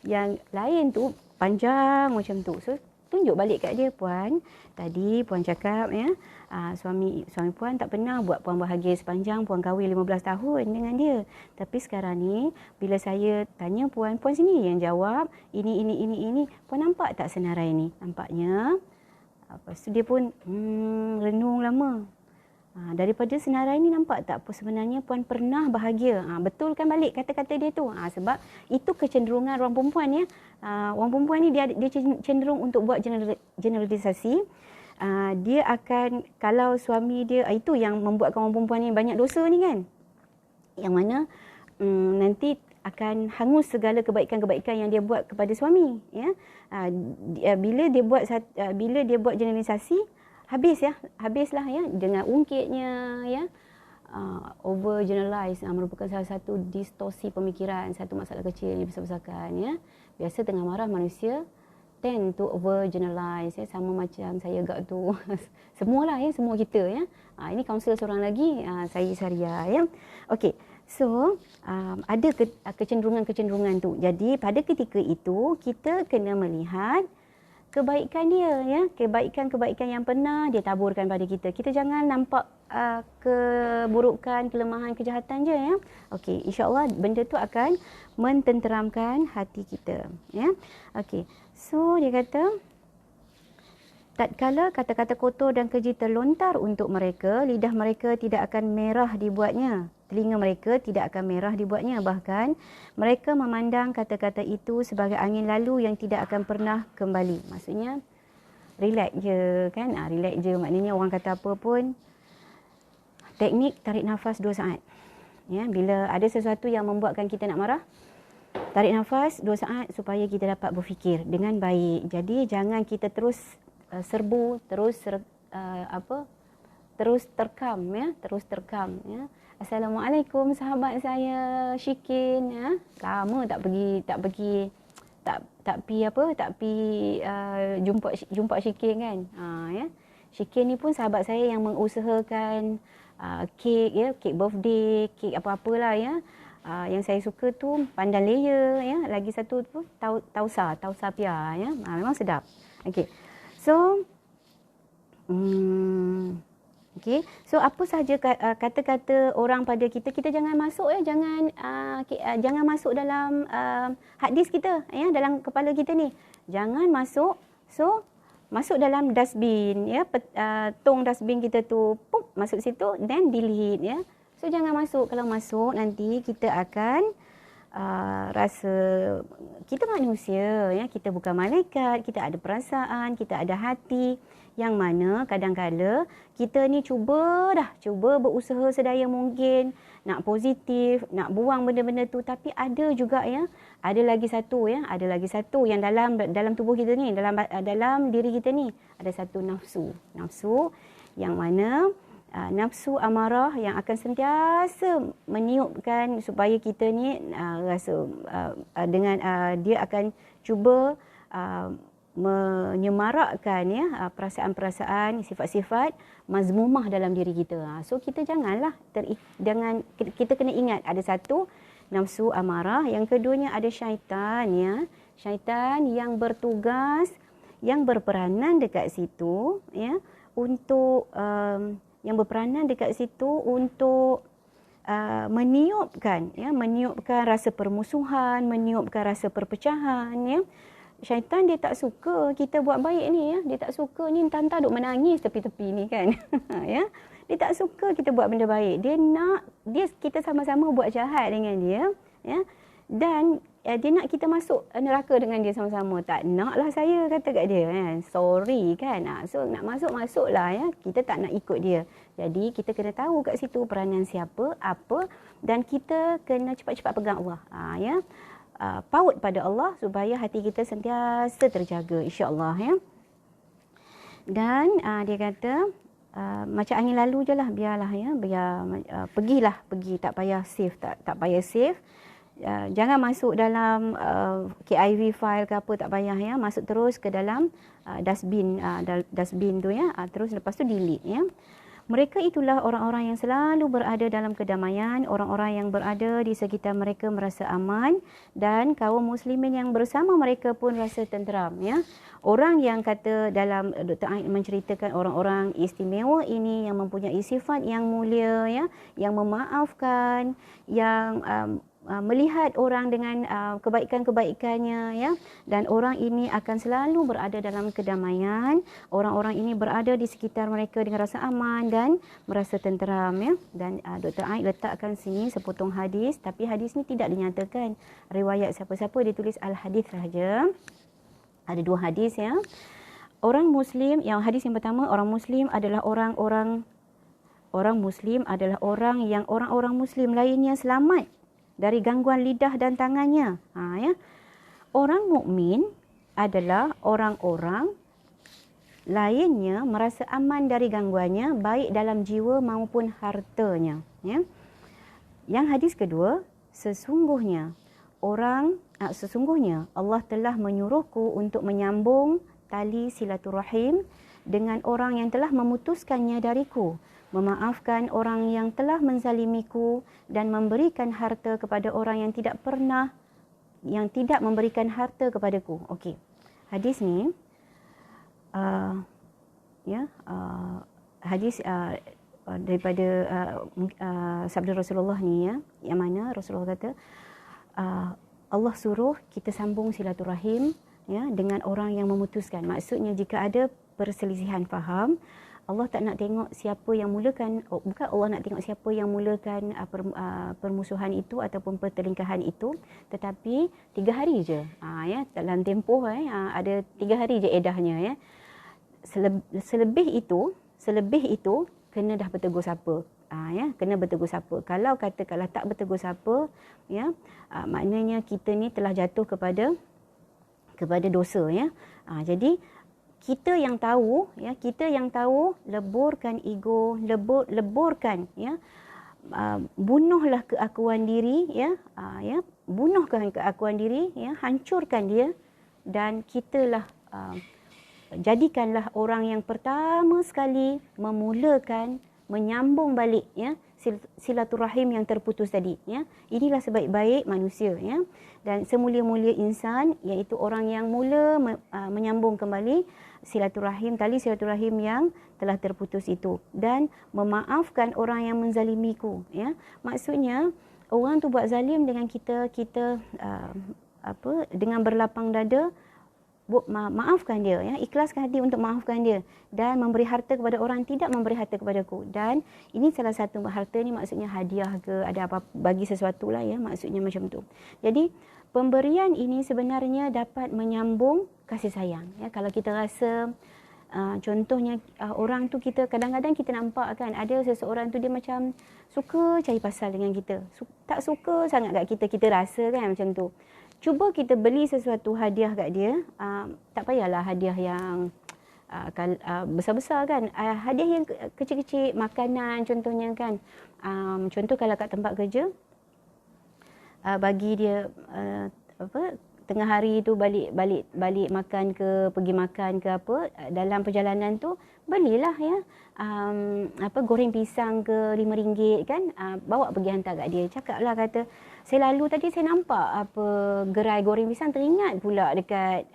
yang lain tu panjang macam tu. So tunjuk balik kat dia, puan, tadi puan cakap ya, suami puan tak pernah buat puan bahagia sepanjang puan kahwin 15 tahun dengan dia. Tapi sekarang ni bila saya tanya puan sendiri yang jawab ini, puan nampak tak senarai ni? Nampaknya. Lepas tu dia pun renung lama. Daripada senarai ni nampak tak sebenarnya puan pernah bahagia. Betulkan balik kata-kata dia tu. Sebab itu kecenderungan orang perempuan ya. Orang perempuan ni dia cenderung untuk buat generalisasi. Dia akan, kalau suami dia, itu yang membuatkan orang perempuan ni banyak dosa ni kan. Yang mana nanti akan hangus segala kebaikan-kebaikan yang dia buat kepada suami ya. Bila dia buat generalisasi, habislah ya dengan ungkitnya ya. Over generalize merupakan salah satu distorsi pemikiran, satu masalah kecil yang besar-besarkan ya. Biasa tengah marah manusia tend to over generalize ya, sama macam saya agak tu. Semualah ya, semua kita ya. Ini kaunselor seorang lagi, saya Saria ya. Okey. So, ada kecenderungan-kecenderungan tu. Jadi, pada ketika itu, kita kena melihat kebaikan dia, ya. Kebaikan-kebaikan yang pernah dia taburkan pada kita. Kita jangan nampak keburukan, kelemahan, kejahatan je, ya. Okey, insya-Allah benda tu akan mententeramkan hati kita, ya. Okey. So, dia kata, tatkala kata-kata kotor dan keji terlontar untuk mereka, lidah mereka tidak akan merah dibuatnya. Telinga mereka tidak akan merah dibuatnya. Bahkan mereka memandang kata-kata itu sebagai angin lalu yang tidak akan pernah kembali. Maksudnya relax je kan. Relax je maknanya orang kata apa pun. Teknik tarik nafas 2 saat. Ya, bila ada sesuatu yang membuatkan kita nak marah, tarik nafas 2 saat supaya kita dapat berfikir dengan baik. Jadi jangan kita terus serbu, terus terkam ya, ya. Assalamualaikum sahabat saya Syikin ya. Lama tak pergi jumpa Syikin kan. Ya. Syikin ni pun sahabat saya yang mengusahakan kek ya, kek birthday, kek apa-apalah ya. Yang saya suka tu pandan layer ya, lagi satu tu tausa pia ya. Memang sedap. Okey. So Okey. So apa sahaja kata-kata orang pada kita, kita jangan masuk ya, jangan masuk dalam hadis kita ya, dalam kepala kita ni. Jangan masuk. So masuk dalam dustbin ya, tong dustbin kita tu, pup, masuk situ, then delete ya. So jangan masuk. Kalau masuk nanti kita akan rasa kita manusia ya, kita bukan malaikat, kita ada perasaan, kita ada hati, yang mana kadang-kala kita ni cuba berusaha sedaya mungkin nak positif, nak buang benda-benda tu, tapi ada juga ya, ada lagi satu yang dalam tubuh kita ni, dalam diri kita ni ada satu nafsu yang mana nafsu amarah yang akan sentiasa meniupkan supaya kita ni rasa dengan dia akan cuba menyemarakkan ya perasaan-perasaan, sifat-sifat mazmumah dalam diri kita. So kita janganlah kita kena ingat ada satu nafsu amarah, yang keduanya ada syaitan ya. Syaitan yang bertugas, yang berperanan dekat situ ya, untuk meniupkan rasa permusuhan, meniupkan rasa perpecahan ya. Syaitan dia tak suka kita buat baik ni ya. Dia tak suka ni entah-entah duk menangis tepi-tepi ni kan. Ya. Dia tak suka kita buat benda baik. Dia kita sama-sama buat jahat dengan dia ya. Dan dia nak kita masuk neraka dengan dia sama-sama. Tak naklah saya kata kat dia kan. Sorry kan. So nak masuklah ya. Kita tak nak ikut dia. Jadi kita kena tahu kat situ peranan siapa, apa, dan kita kena cepat-cepat pegang Allah. Ya. Paut pada Allah supaya hati kita sentiasa terjaga, insya-Allah ya. Dan dia kata macam angin lalu je lah, biarlah ya, pergi, tak payah save, tak payah save. Jangan masuk dalam KIV file ke apa, tak payah ya, masuk terus ke dalam dustbin tu ya, terus lepas tu delete ya. Mereka itulah orang-orang yang selalu berada dalam kedamaian, orang-orang yang berada di sekitar mereka merasa aman, dan kaum muslimin yang bersama mereka pun rasa tenteram ya. Orang yang kata dalam Dr. Aid menceritakan orang-orang istimewa ini yang mempunyai sifat yang mulia ya, yang memaafkan, yang melihat orang dengan kebaikan-kebaikannya ya, dan orang ini akan selalu berada dalam kedamaian. Orang-orang ini berada di sekitar mereka dengan rasa aman dan merasa tenteram ya. Dan Dr. Aid letakkan sini sepotong hadis, tapi hadis ni tidak dinyatakan riwayat siapa-siapa, ditulis al-hadis sahaja. Ada dua hadis ya. Orang muslim, yang hadis yang pertama, orang muslim adalah orang-orang yang orang-orang muslim lainnya selamat dari gangguan lidah dan tangannya. Ya. Orang mukmin adalah orang-orang lainnya merasa aman dari gangguannya, baik dalam jiwa maupun hartanya. Ya. Yang hadis kedua, sesungguhnya Allah telah menyuruhku untuk menyambung tali silaturahim dengan orang yang telah memutuskannya dariku, memaafkan orang yang telah menzalimiku, dan memberikan harta kepada orang yang tidak memberikan harta kepadaku. Okey. Hadis ni hadis daripada sabda Rasulullah ni ya, yang mana Rasulullah kata Allah suruh kita sambung silaturahim ya dengan orang yang memutuskan. Maksudnya jika ada perselisihan faham, Allah tak nak tengok siapa yang mulakan, bukan Allah nak tengok siapa yang mulakan permusuhan itu ataupun pertelingkahan itu, tetapi 3 hari je ya, dalam tempoh ada 3 hari je edahnya ya. Selebih itu kena dah bertegur siapa ya, kena bertegur siapa. Kalau tak bertegur siapa ya, maknanya kita ni telah jatuh kepada dosa ya. Jadi kita yang tahu ya, leburkan ego, leburkan ya, bunuhlah keakuan diri ya, bunuhkan keakuan diri ya, hancurkan dia, dan kitalah jadikanlah orang yang pertama sekali memulakan, menyambung balik ya silaturahim yang terputus tadi ya. Inilah sebaik-baik manusia ya, dan semulia-mulia insan iaitu orang yang mula menyambung kembali silaturahim, tali silaturahim yang telah terputus itu, dan memaafkan orang yang menzalimiku, ya. Maksudnya orang tu buat zalim dengan kita, dengan berlapang dada maafkan dia, ya, ikhlaskan hati untuk maafkan dia, dan memberi harta kepada orang tidak memberi harta kepadaku. Dan ini salah satu harta ni maksudnya hadiah ke, ada apa, bagi sesuatu lah, ya, maksudnya macam tu. Jadi pemberian ini sebenarnya dapat menyambung kasih sayang, ya. Kalau kita rasa contohnya orang tu, kita kadang-kadang kita nampak kan, ada seseorang tu dia macam suka cari pasal dengan kita, tak suka sangat kat kita, kita rasa kan macam tu. Cuba kita beli sesuatu hadiah kat dia, tak payahlah hadiah yang besar-besar kan, hadiah yang kecil-kecil, makanan contohnya kan. Contoh kalau kat tempat kerja, bagi dia tengah hari tu balik makan ke, pergi makan ke apa, dalam perjalanan tu belilah, ya, goreng pisang ke RM5 kan, bawa pergi hantar kat dia. Cakaplah, kata, saya lalu tadi saya nampak gerai goreng pisang, teringat pula dekat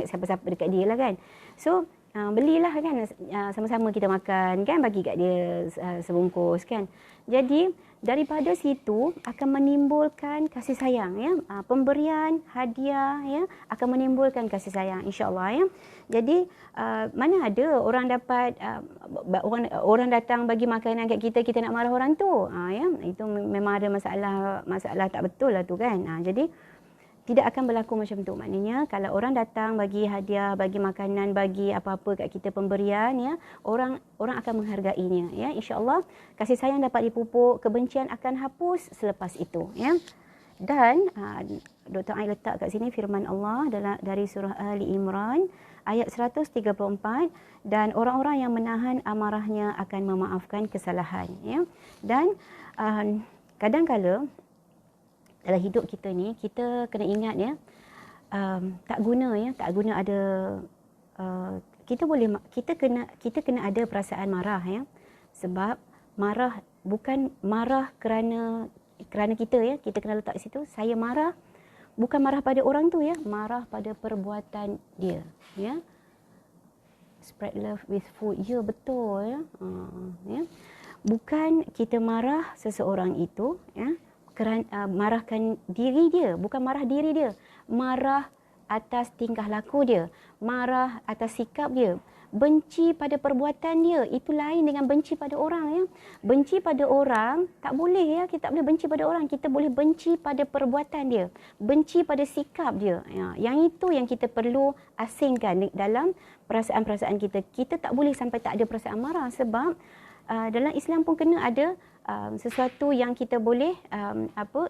siapa-siapa dekat dia lah kan. So belilah kan, sama-sama kita makan kan, bagi kat dia sebungkus kan. Jadi daripada situ akan menimbulkan kasih sayang, ya. Pemberian hadiah, ya, akan menimbulkan kasih sayang, insya-Allah, ya. Jadi mana ada orang dapat orang datang bagi makanan kat kita, kita nak marah orang tu, ya, itu memang ada masalah tak betul lah tu kan. Jadi tidak akan berlaku macam tu. Maknanya kalau orang datang bagi hadiah, bagi makanan, bagi apa-apa kat kita, pemberian, ya, orang akan menghargainya, ya. Insya-Allah kasih sayang dapat dipupuk, kebencian akan hapus selepas itu, ya. Dan Dr. Ai letak kat sini firman Allah dari surah Ali Imran ayat 134, dan orang-orang yang menahan amarahnya akan memaafkan kesalahan, ya. Dan kadang-kala dalam hidup kita ni, kita kena ingat, ya, tak guna ada kita kena ada perasaan marah, ya. Sebab marah bukan marah kerana kita, ya. Kita kena letak situ, saya marah bukan marah pada orang tu, ya, marah pada perbuatan dia, ya. Spread love with food, ya, betul, ya. Ya. Bukan kita marah seseorang itu, ya, marahkan diri dia, bukan marah diri dia, marah atas tingkah laku dia, marah atas sikap dia, benci pada perbuatan dia, itu lain dengan benci pada orang, ya. Benci pada orang tak boleh, ya, kita tak boleh benci pada orang, kita boleh benci pada perbuatan dia, benci pada sikap dia, ya. Yang itu yang kita perlu asingkan dalam perasaan-perasaan kita. Kita tak boleh sampai tak ada perasaan marah, sebab dalam Islam pun kena ada sesuatu yang kita boleh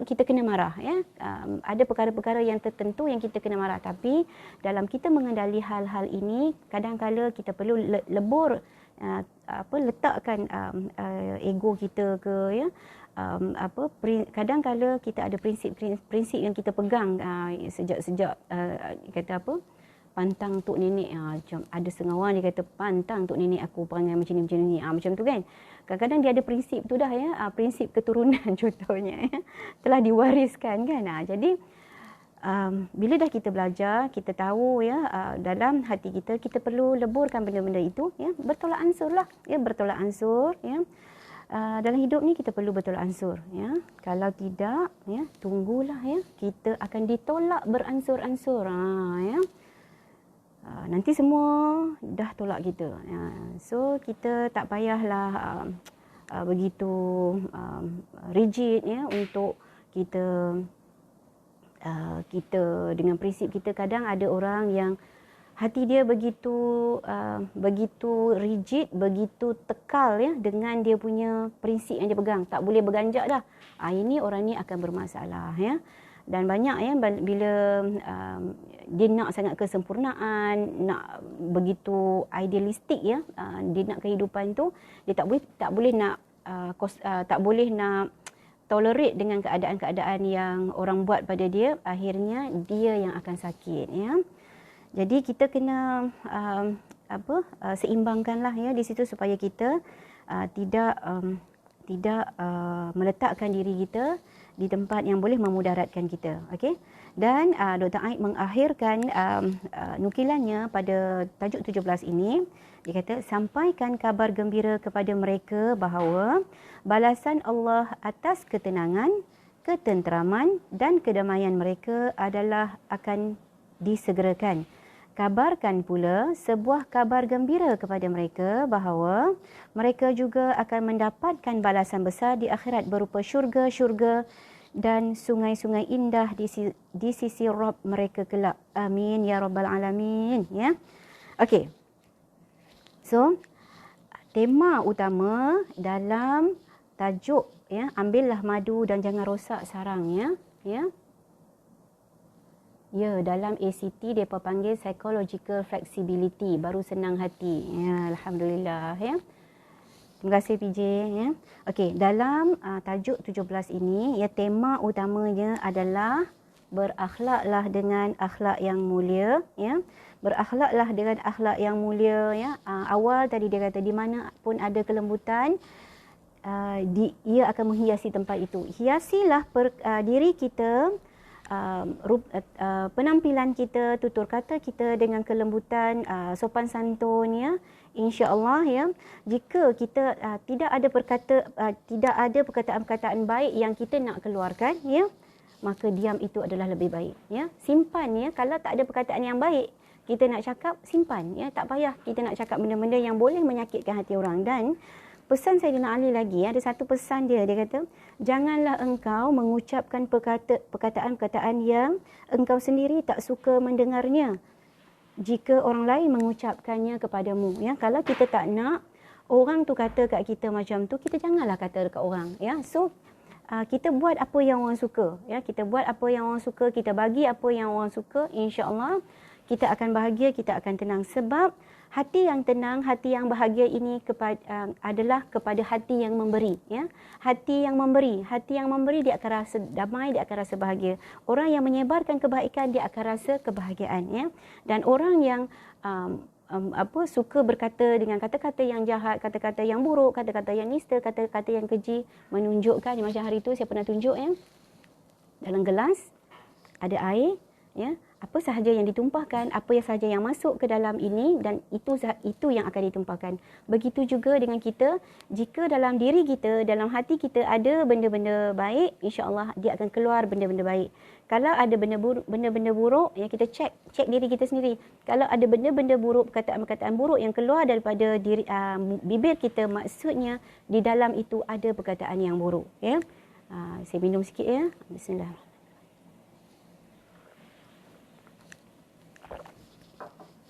kita kena marah, ya. Ada perkara-perkara yang tertentu yang kita kena marah, tapi dalam kita mengendali hal-hal ini, kadang-kala kita perlu lebur, letakkan ego kita ke, ya. Kadang-kala kita ada prinsip yang kita pegang sejak kata apa, pantang tok nenek, macam ada setengah orang dia kata pantang tok nenek aku perangai macam ni, macam tu kan. Kadang-kadang dia ada prinsip tu dah, ya, prinsip keturunan contohnya, ya, telah diwariskan kan. Jadi bila dah kita belajar, kita tahu, ya, dalam hati kita perlu leburkan benda-benda itu, ya, bertolak ansur lah, ya, bertolak ansur, ya. Dalam hidup ni kita perlu bertolak ansur, ya. Kalau tidak, ya, tunggulah, ya, kita akan ditolak beransur-ansur, ya. Nanti semua dah tolak kita. So kita tak payahlah begitu rigid, ya, untuk kita dengan prinsip kita. Kadang ada orang yang hati dia begitu rigid, begitu tekal, ya, dengan dia punya prinsip yang dia pegang, tak boleh berganjak dah. Ini orang ni akan bermasalah, ya. Dan banyak, ya, bila dia nak sangat kesempurnaan, nak begitu idealistik, ya, dia nak kehidupan tu, dia tak boleh nak tolerate dengan keadaan-keadaan yang orang buat pada dia. Akhirnya dia yang akan sakit, ya. Jadi kita kena seimbangkanlah, ya, di situ supaya kita tidak meletakkan diri kita di tempat yang boleh memudaratkan kita. Okey. Dan Dr. Aid mengakhirkan nukilannya pada tajuk 17 ini. Dia kata, sampaikan kabar gembira kepada mereka bahawa balasan Allah atas ketenangan, ketenteraman dan kedamaian mereka adalah akan disegerakan. Kabarkan pula sebuah kabar gembira kepada mereka bahawa mereka juga akan mendapatkan balasan besar di akhirat berupa syurga-syurga dan sungai-sungai indah di sisi Rabb mereka kelak. Amin ya rabbal alamin, ya. Okey. So, tema utama dalam tajuk, ya, ambillah madu dan jangan rosak sarang, ya. Ya. Ya, dalam ACT mereka panggil psychological flexibility, baru senang hati. Ya, alhamdulillah, ya. Terima kasih PJ, ya. Okey, dalam tajuk 17 ini, ya, tema utamanya adalah berakhlaklah dengan akhlak yang mulia, ya. Berakhlaklah dengan akhlak yang mulia, ya. Awal tadi dia kata di mana pun ada kelembutan, ia akan menghiasi tempat itu. Hiasilah diri kita, penampilan kita, tutur kata kita dengan kelembutan, sopan santun, ya. Insya-Allah, ya. Jika kita tidak ada perkataan-perkataan baik yang kita nak keluarkan, ya, maka diam itu adalah lebih baik, ya. Simpan, ya. Kalau tak ada perkataan yang baik kita nak cakap, simpan, ya. Tak payah kita nak cakap benda-benda yang boleh menyakitkan hati orang. Dan pesan Saidina Ali lagi, ada satu pesan dia kata, janganlah engkau mengucapkan perkataan-perkataan yang engkau sendiri tak suka mendengarnya jika orang lain mengucapkannya kepadamu, ya. Kalau kita tak nak orang tu kata kat kita macam tu, kita janganlah kata dekat orang, ya. So kita buat apa yang orang suka, ya. Kita buat apa yang orang suka, kita bagi apa yang orang suka, insya-Allah kita akan bahagia, kita akan tenang. Sebab hati yang tenang, hati yang bahagia ini adalah kepada hati yang memberi, ya. Hati yang memberi dia akan rasa damai, dia akan rasa bahagia. Orang yang menyebarkan kebaikan dia akan rasa kebahagiaan, ya. Dan orang yang suka berkata dengan kata-kata yang jahat, kata-kata yang buruk, kata-kata yang nista, kata-kata yang keji, menunjukkan macam hari tu saya pernah tunjuk, ya. Dalam gelas ada air, ya. Apa sahaja yang ditumpahkan, apa sahaja yang masuk ke dalam ini, dan itu yang akan ditumpahkan. Begitu juga dengan kita, jika dalam diri kita, dalam hati kita ada benda-benda baik, insya-Allah dia akan keluar benda-benda baik. Kalau ada benda-benda buruk, ya, kita cek diri kita sendiri. Kalau ada benda-benda buruk, perkataan-perkataan buruk yang keluar daripada diri bibir kita, maksudnya di dalam itu ada perkataan yang buruk, ya. Saya minum sikit, ya. Bismillah.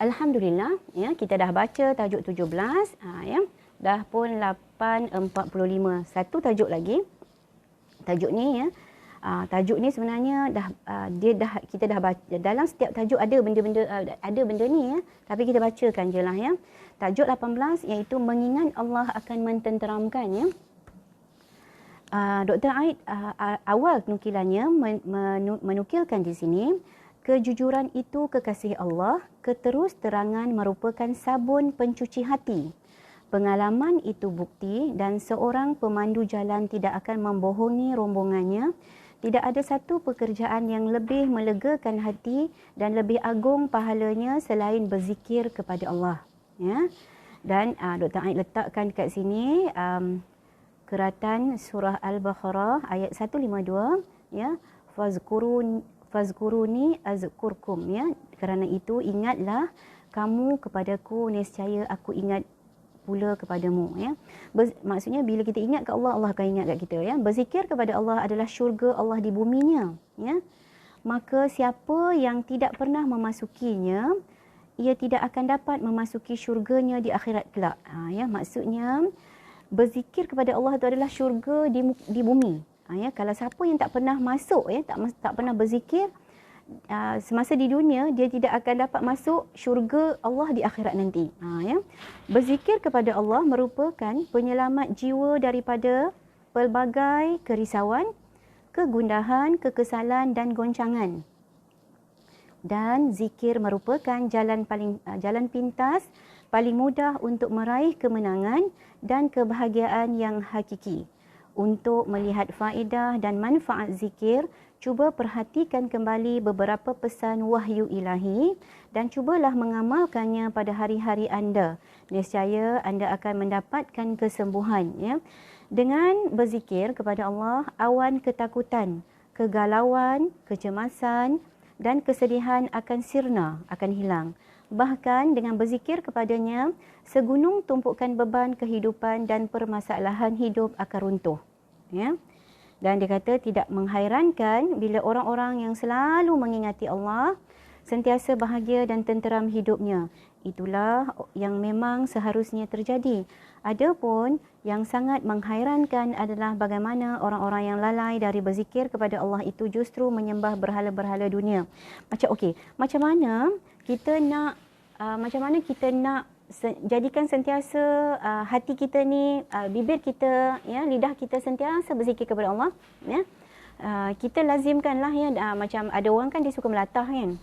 Alhamdulillah, ya, kita dah baca tajuk 17, ya. Dah pun 8.45. Satu tajuk lagi. Tajuk ni, ya. Tajuk ni sebenarnya kita dah baca. Dalam setiap tajuk ada benda ni, ya. Tapi kita bacakan je lah, ya. Tajuk 18 iaitu mengingat Allah akan mententeramkan, ya. Dr. Aid awal nukilannya menukilkan di sini, kejujuran itu kekasih Allah, keterus-terangan merupakan sabun pencuci hati. Pengalaman itu bukti dan seorang pemandu jalan tidak akan membohongi rombongannya. Tidak ada satu pekerjaan yang lebih melegakan hati dan lebih agung pahalanya selain berzikir kepada Allah, ya. Dan Dr. Aid letakkan kat sini keratan surah Al-Baqarah ayat 152, ya. Fazkuruni azkurkum, ya. Kerana itu ingatlah kamu kepadaku, nescaya aku ingat pula kepadamu, ya. Maksudnya bila kita ingat ke Allah, Allah akan ingat kat kita, ya. Berzikir kepada Allah adalah syurga Allah di buminya, ya. Maka siapa yang tidak pernah memasukinya, ia tidak akan dapat memasuki syurganya di akhirat kelak. Ya, maksudnya berzikir kepada Allah itu adalah syurga di bumi. Ya, kalau siapa yang tak pernah masuk, ya, tak pernah berzikir semasa di dunia, dia tidak akan dapat masuk syurga Allah di akhirat nanti. Ya. Berzikir kepada Allah merupakan penyelamat jiwa daripada pelbagai kerisauan, kegundahan, kekesalan dan goncangan. Dan zikir merupakan jalan pintas paling mudah untuk meraih kemenangan dan kebahagiaan yang hakiki. Untuk melihat faedah dan manfaat zikir, cuba perhatikan kembali beberapa pesan wahyu ilahi dan cubalah mengamalkannya pada hari-hari anda. Nescaya anda akan mendapatkan kesembuhan. Ya. Dengan berzikir kepada Allah, awan ketakutan, kegalauan, kecemasan dan kesedihan akan sirna, akan hilang. Bahkan dengan berzikir kepadanya, segunung tumpukan beban kehidupan dan permasalahan hidup akan runtuh. Ya. Dan dia kata tidak menghairankan bila orang-orang yang selalu mengingati Allah sentiasa bahagia dan tenteram hidupnya. Itulah yang memang seharusnya terjadi. Adapun yang sangat menghairankan adalah bagaimana orang-orang yang lalai dari berzikir kepada Allah itu justru menyembah berhala-berhala dunia. Macam mana kita nak jadikan sentiasa hati kita ni, bibir kita, ya, lidah kita sentiasa berzikir kepada Allah, ya. Kita lazimkanlah, ya, macam ada orang kan dia suka melatah kan.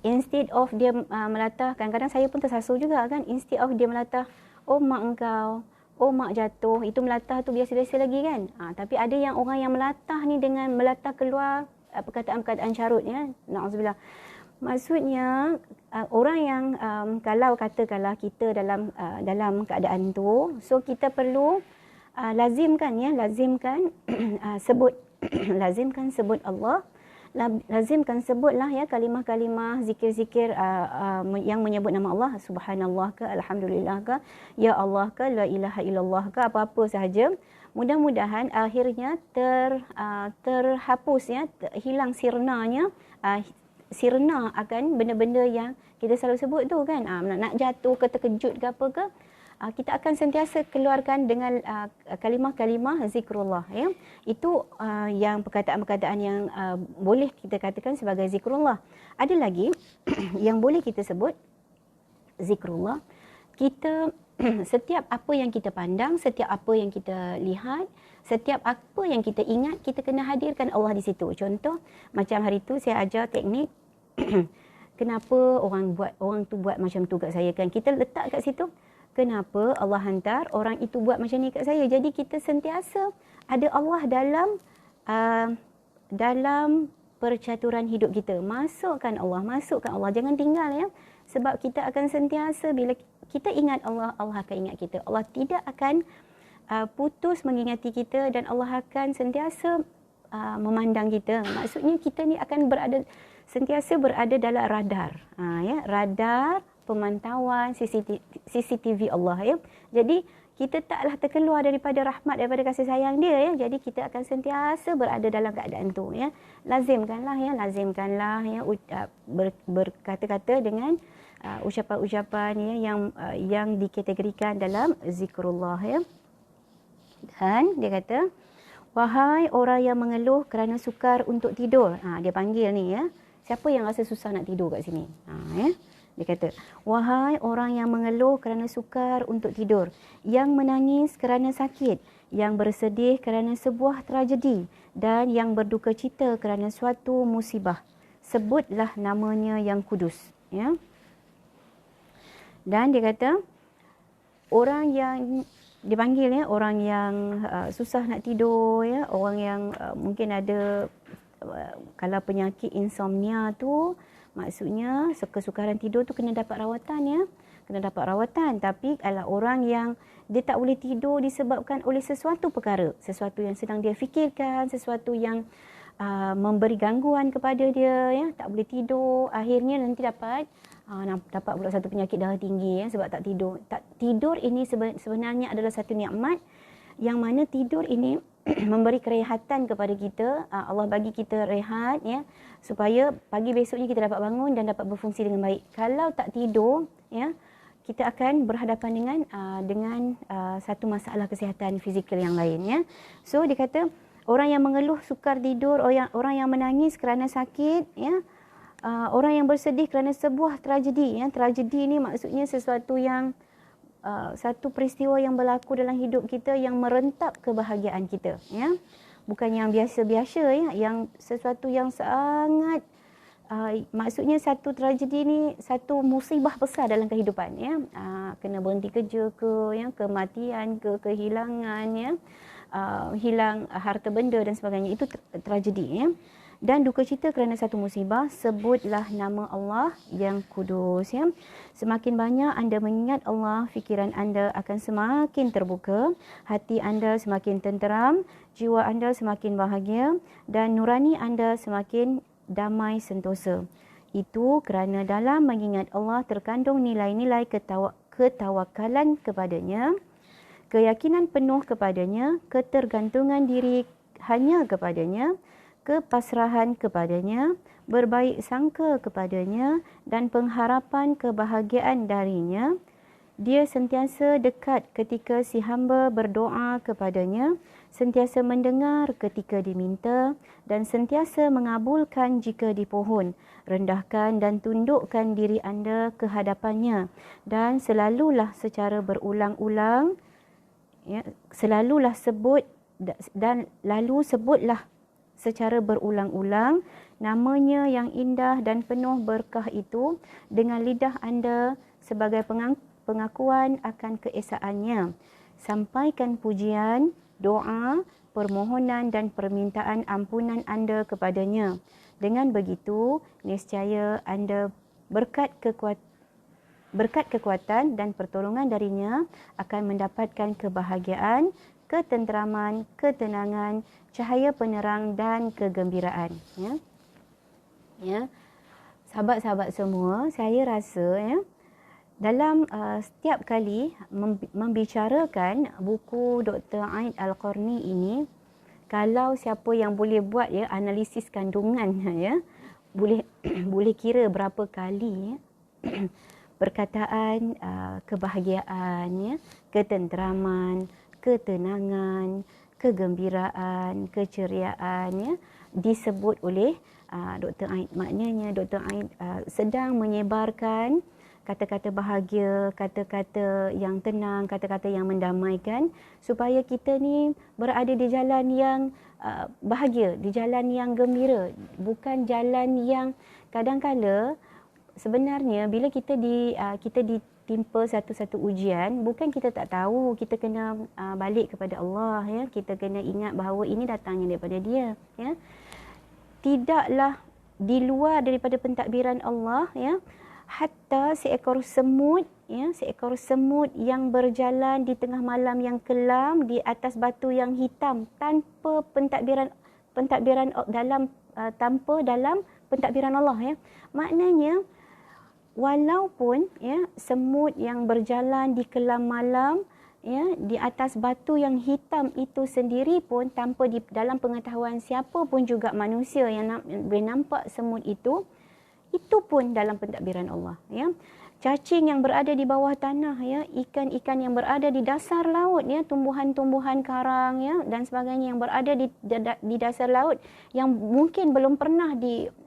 Instead of dia melatah, kadang-kadang saya pun tersasul juga kan, instead of dia melatah, oh mak engkau, oh mak jatuh, itu melatah tu biasa-biasa lagi kan. Tapi ada yang orang yang melatah ni dengan melatah keluar perkataan-perkataan carut, ya. Na'udzubillah. Maksudnya orang yang kalau katakanlah kita dalam keadaan tu, so kita perlu lazimkan sebut lazimkan sebut Allah, lazimkan sebutlah, ya, kalimah-kalimah zikir-zikir yang menyebut nama Allah, subhanallah ke, alhamdulillah ke, ya Allah ke, la ilaha illallah ke, apa-apa sahaja. Mudah-mudahan akhirnya terhapus, ya, hilang sirnanya, sirna akan benda-benda yang kita selalu sebut tu kan, nak jatuh ke, terkejut ke apa ke, kita akan sentiasa keluarkan dengan kalimah-kalimah zikrullah, ya. Itu yang perkataan-perkataan yang boleh kita katakan sebagai zikrullah. Ada lagi yang boleh kita sebut zikrullah. Kita setiap apa yang kita pandang, setiap apa yang kita lihat, setiap apa yang kita ingat, kita kena hadirkan Allah di situ. Contoh, macam hari tu saya ajar teknik kenapa orang tu buat macam tu kat saya kan. Kita letak kat situ, kenapa Allah hantar orang itu buat macam ni kat saya. Jadi kita sentiasa ada Allah dalam percaturan hidup kita. Masukkan Allah, jangan tinggal, ya. Sebab kita akan sentiasa, bila kita ingat Allah, Allah akan ingat kita. Allah tidak akan putus mengingati kita dan Allah akan sentiasa memandang kita. Maksudnya kita ni akan sentiasa berada dalam radar. Ya, radar pemantauan CCTV Allah, ya. Jadi kita taklah terkeluar daripada rahmat, daripada kasih sayang dia, ya. Jadi kita akan sentiasa berada dalam keadaan tu, ya. Lazimkanlah, ya, berkata-kata dengan ucapan-ucapan, ya, yang dikategorikan dalam zikrullah, ya. Dan dia kata, wahai orang yang mengeluh kerana sukar untuk tidur. Dia panggil ni, ya. Siapa yang rasa susah nak tidur kat sini? Ya. Dia kata, wahai orang yang mengeluh kerana sukar untuk tidur, yang menangis kerana sakit, yang bersedih kerana sebuah tragedi, dan yang berduka cita kerana suatu musibah, sebutlah namanya yang kudus. Ya. Dan dia kata, orang yang dipanggil, ya, orang yang susah nak tidur, ya, orang yang mungkin ada kalau penyakit insomnia tu, maksudnya kesukaran tidur tu kena dapat rawatan, ya. Kena dapat rawatan. Tapi kalau orang yang dia tak boleh tidur disebabkan oleh sesuatu perkara, sesuatu yang sedang dia fikirkan, sesuatu yang memberi gangguan kepada dia, ya, tak boleh tidur, akhirnya nanti dapat pula satu penyakit darah tinggi, ya, sebab tak tidur. Tidur ini sebenarnya adalah satu nikmat, yang mana tidur ini memberi kerehatan kepada kita. Allah bagi kita rehat, ya, supaya pagi besoknya kita dapat bangun dan dapat berfungsi dengan baik. Kalau tak tidur, ya, kita akan berhadapan dengan satu masalah kesihatan fizikal yang lain, ya. So dia kata, orang yang mengeluh sukar tidur, orang yang menangis kerana sakit, ya, orang yang bersedih kerana sebuah tragedi, ya. Tragedi ini maksudnya sesuatu yang satu peristiwa yang berlaku dalam hidup kita yang merentap kebahagiaan kita, ya. Bukan yang biasa-biasa, ya, yang sesuatu yang sangat maksudnya satu tragedi ni satu musibah besar dalam kehidupan, ya. Kena berhenti kerja ke, ya, kematian ke, kehilangan, ya, hilang harta benda dan sebagainya. Itu tragedi, ya. Dan duka cita kerana satu musibah, sebutlah nama Allah yang kudus, ya. Semakin banyak anda mengingat Allah, fikiran anda akan semakin terbuka, hati anda semakin tenteram, jiwa anda semakin bahagia dan nurani anda semakin damai sentosa. Itu kerana dalam mengingat Allah terkandung nilai-nilai ketawakalan kepadanya, keyakinan penuh kepadanya, ketergantungan diri hanya kepadanya, kepasrahan kepadanya, berbaik sangka kepadanya dan pengharapan kebahagiaan darinya. Dia sentiasa dekat ketika si hamba berdoa kepadanya, sentiasa mendengar ketika diminta dan sentiasa mengabulkan jika dipohon. Rendahkan dan tundukkan diri anda ke hadapannya dan selalulah secara berulang-ulang, ya, selalulah sebut dan lalu sebutlah secara berulang-ulang namanya yang indah dan penuh berkah itu dengan lidah anda sebagai pengakuan akan keesaannya. Sampaikan pujian, doa, permohonan dan permintaan ampunan anda kepadanya. Dengan begitu, nescaya anda berkat kekuatan dan pertolongan darinya akan mendapatkan kebahagiaan, ketenteraman, ketenangan, cahaya penerang dan kegembiraan. Ya. Sahabat-sahabat semua, saya rasa, ya, dalam setiap kali membicarakan buku Dr. Aid Al-Qarni ini, kalau siapa yang boleh buat, ya, analisis kandungan, ya, boleh kira berapa kali, ya, perkataan kebahagiaan, ya, ketenteraman, ketenangan, kegembiraan, keceriaan, ya, disebut oleh Dr. Aid. Maknanya Dr. Aid sedang menyebarkan kata-kata bahagia, kata-kata yang tenang, kata-kata yang mendamaikan supaya kita ni berada di jalan yang bahagia, di jalan yang gembira, bukan jalan yang kadang-kala sebenarnya bila kita ditimpa satu-satu ujian, bukan kita tak tahu, kita kena balik kepada Allah, ya. Kita kena ingat bahawa ini datangnya daripada Dia, ya. Tidaklah di luar daripada pentadbiran Allah, ya. Hatta seekor semut, ya, seekor semut yang berjalan di tengah malam yang kelam di atas batu yang hitam tanpa pentadbiran dalam tanpa dalam pentadbiran Allah, ya. Maknanya walaupun, ya, semut yang berjalan di kelam malam, ya, di atas batu yang hitam itu sendiri pun tanpa dalam pengetahuan siapa pun juga manusia yang boleh nampak semut itu pun dalam pentadbiran Allah, ya. Cacing yang berada di bawah tanah, ya, ikan-ikan yang berada di dasar laut, ya, tumbuhan-tumbuhan karang, ya, dan sebagainya yang berada di dasar laut yang mungkin belum pernah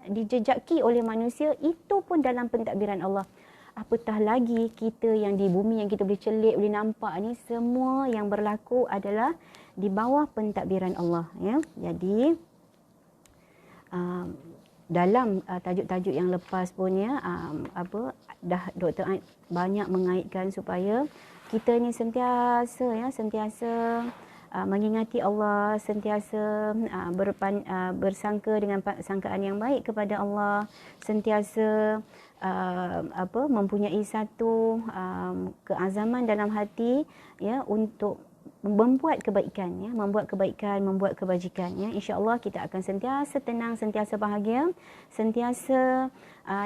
dijejaki oleh manusia, itu pun dalam pentadbiran Allah. Apatah lagi kita yang di bumi yang kita boleh celik, boleh nampak ni, semua yang berlaku adalah di bawah pentadbiran Allah, ya. Jadi dalam tajuk-tajuk yang lepas pun, ya, dah Dr. Aid banyak mengaitkan supaya kita ni sentiasa mengingati Allah, sentiasa bersangka dengan sangkaan yang baik kepada Allah, sentiasa mempunyai satu keazaman dalam hati, ya, untuk membuat kebaikan, ya, membuat kebajikan, ya. Insya-Allah kita akan sentiasa tenang, sentiasa bahagia, sentiasa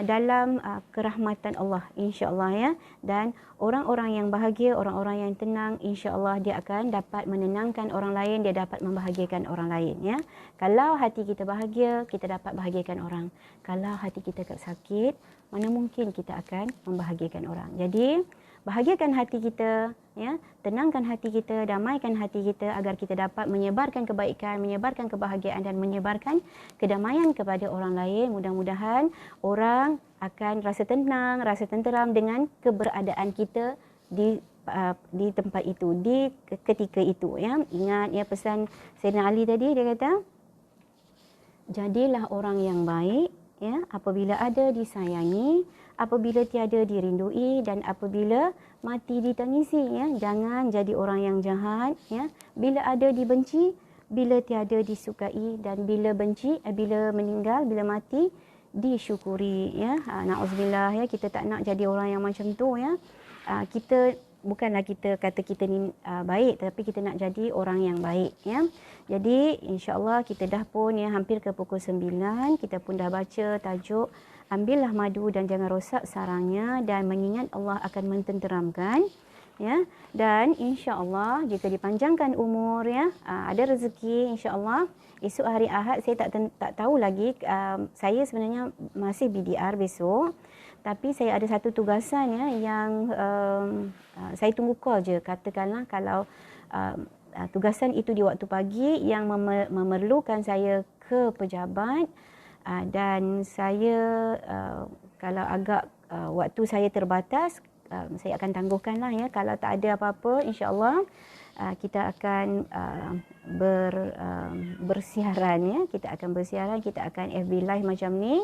dalam kerahmatan Allah, insya-Allah, ya. Dan orang-orang yang bahagia, orang-orang yang tenang, insya-Allah dia akan dapat menenangkan orang lain, dia dapat membahagiakan orang lain, ya. Kalau hati kita bahagia, kita dapat bahagiakan orang. Kalau hati kita sakit, mana mungkin kita akan membahagiakan orang. Jadi bahagiakan hati kita, ya, tenangkan hati kita, damaikan hati kita agar kita dapat menyebarkan kebaikan, menyebarkan kebahagiaan dan menyebarkan kedamaian kepada orang lain. Mudah-mudahan orang akan rasa tenang, rasa tenteram dengan keberadaan kita di tempat itu, di ketika itu, ya. Ingat, ya, pesan Sayyidina Ali tadi, dia kata, jadilah orang yang baik, ya, apabila ada disayangi, apabila tiada dirindui dan apabila mati ditangisi, ya. Jangan jadi orang yang jahat, ya. Bila ada dibenci, bila tiada disukai, dan bila bila meninggal, bila mati disyukuri, ya. Na'udzubillah, ya. Kita tak nak jadi orang yang macam tu, ya. Kita bukanlah kita kata kita ni baik, tapi kita nak jadi orang yang baik, ya. Jadi insya-Allah kita dah pun, ya, hampir ke pukul 9, kita pun dah baca tajuk ambillah madu dan jangan rosak sarangnya, dan mengingat Allah akan mententeramkan, ya. Dan insya-Allah jika dipanjangkan umur, ya, ada rezeki insya-Allah esok hari Ahad, saya tak tahu lagi, saya sebenarnya masih BDR besok. Tapi saya ada satu tugasan, ya, yang saya tunggu call je. Katakanlah kalau tugasan itu di waktu pagi yang memerlukan saya ke pejabat, dan saya kalau agak waktu saya terbatas, saya akan tangguhkanlah, ya. Kalau tak ada apa-apa, insya-Allah kita akan bersiaran, ya. Kita akan bersiaran, kita akan FB live macam ni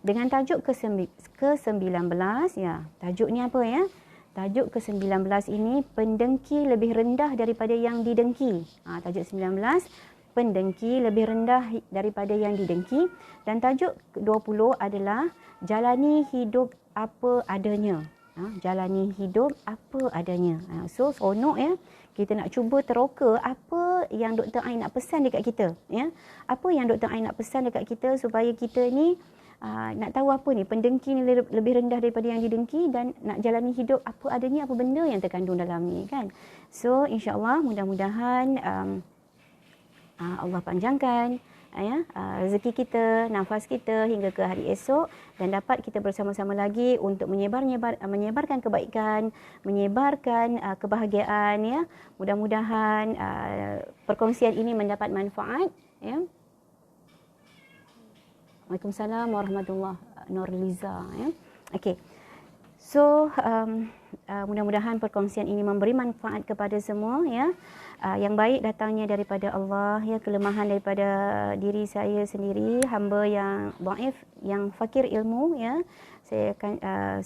dengan tajuk ke-19, ya. Tajuk ni apa, ya? Tajuk ke-19 ini, pendengki lebih rendah daripada yang didengki. Tajuk 19, pendengki lebih rendah daripada yang didengki. Dan tajuk 20 adalah jalani hidup apa adanya. Jalani hidup apa adanya. So seronok, ya. Kita nak cuba teroka apa yang Dr. Ain nak pesan dekat kita, ya. Apa yang Dr. Ain nak pesan dekat kita supaya kita ni nak tahu apa ni, pendengki ni lebih rendah daripada yang didengki, dan nak jalani hidup apa adanya, apa benda yang terkandung dalam ni, kan. So insya-Allah mudah-mudahan Allah panjangkan, ya, rezeki kita, nafas kita hingga ke hari esok, dan dapat kita bersama-sama lagi untuk menyebarkan kebaikan, menyebarkan kebahagiaan, ya. Mudah-mudahan perkongsian ini mendapat manfaat, ya. Waalaikumsalam warahmatullahi wabarakatuh. Nurliza, ya. Okey. So mudah-mudahan perkongsian ini memberi manfaat kepada semua, ya. Yang baik datangnya daripada Allah, ya. Kelemahan daripada diri saya sendiri, hamba yang dhaif, yang fakir ilmu, ya.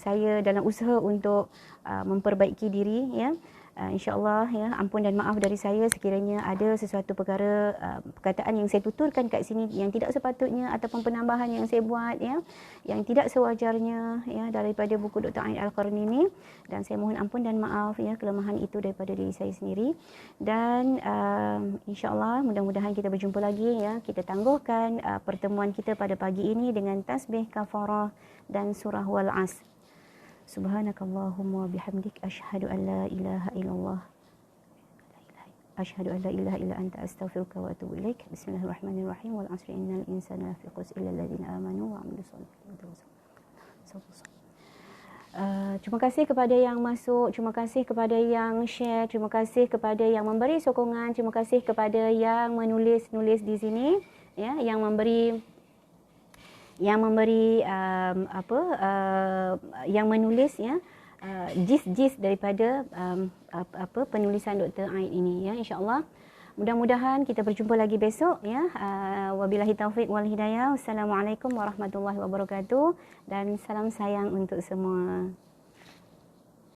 Saya dalam usaha untuk memperbaiki diri, ya. InsyaAllah, ya, ampun dan maaf dari saya sekiranya ada sesuatu perkara perkataan yang saya tuturkan kat sini yang tidak sepatutnya, ataupun penambahan yang saya buat, ya, yang tidak sewajarnya, ya, daripada buku Dr. Ain Al-Qarni ini, dan saya mohon ampun dan maaf, ya, kelemahan itu daripada diri saya sendiri. Dan insyaAllah mudah-mudahan kita berjumpa lagi, ya. Kita tangguhkan pertemuan kita pada pagi ini dengan tasbih kafarah dan surah wal asr. Subhanakallahumma bihamdik asyhadu an la ilaha illallah asyhadu an la ilaha illa anta astaghfiruka wa atubu ilaik. Bismillahirrahmanirrahim. Wal 'asri innal insana lafi khusr illa alladziina aamanu wa 'amilus shalihati. Terima kasih kepada yang masuk, terima kasih kepada yang share, terima kasih kepada yang memberi sokongan, terima kasih kepada yang menulis di sini, ya, yang memberi yang menulis, ya, jis daripada penulisan Dr. Ain ini, ya. InsyaAllah mudah-mudahan kita berjumpa lagi besok, ya. Wabillahi taufiq wal hidayah. Wassalamualaikum warahmatullahi wabarakatuh, dan salam sayang untuk semua.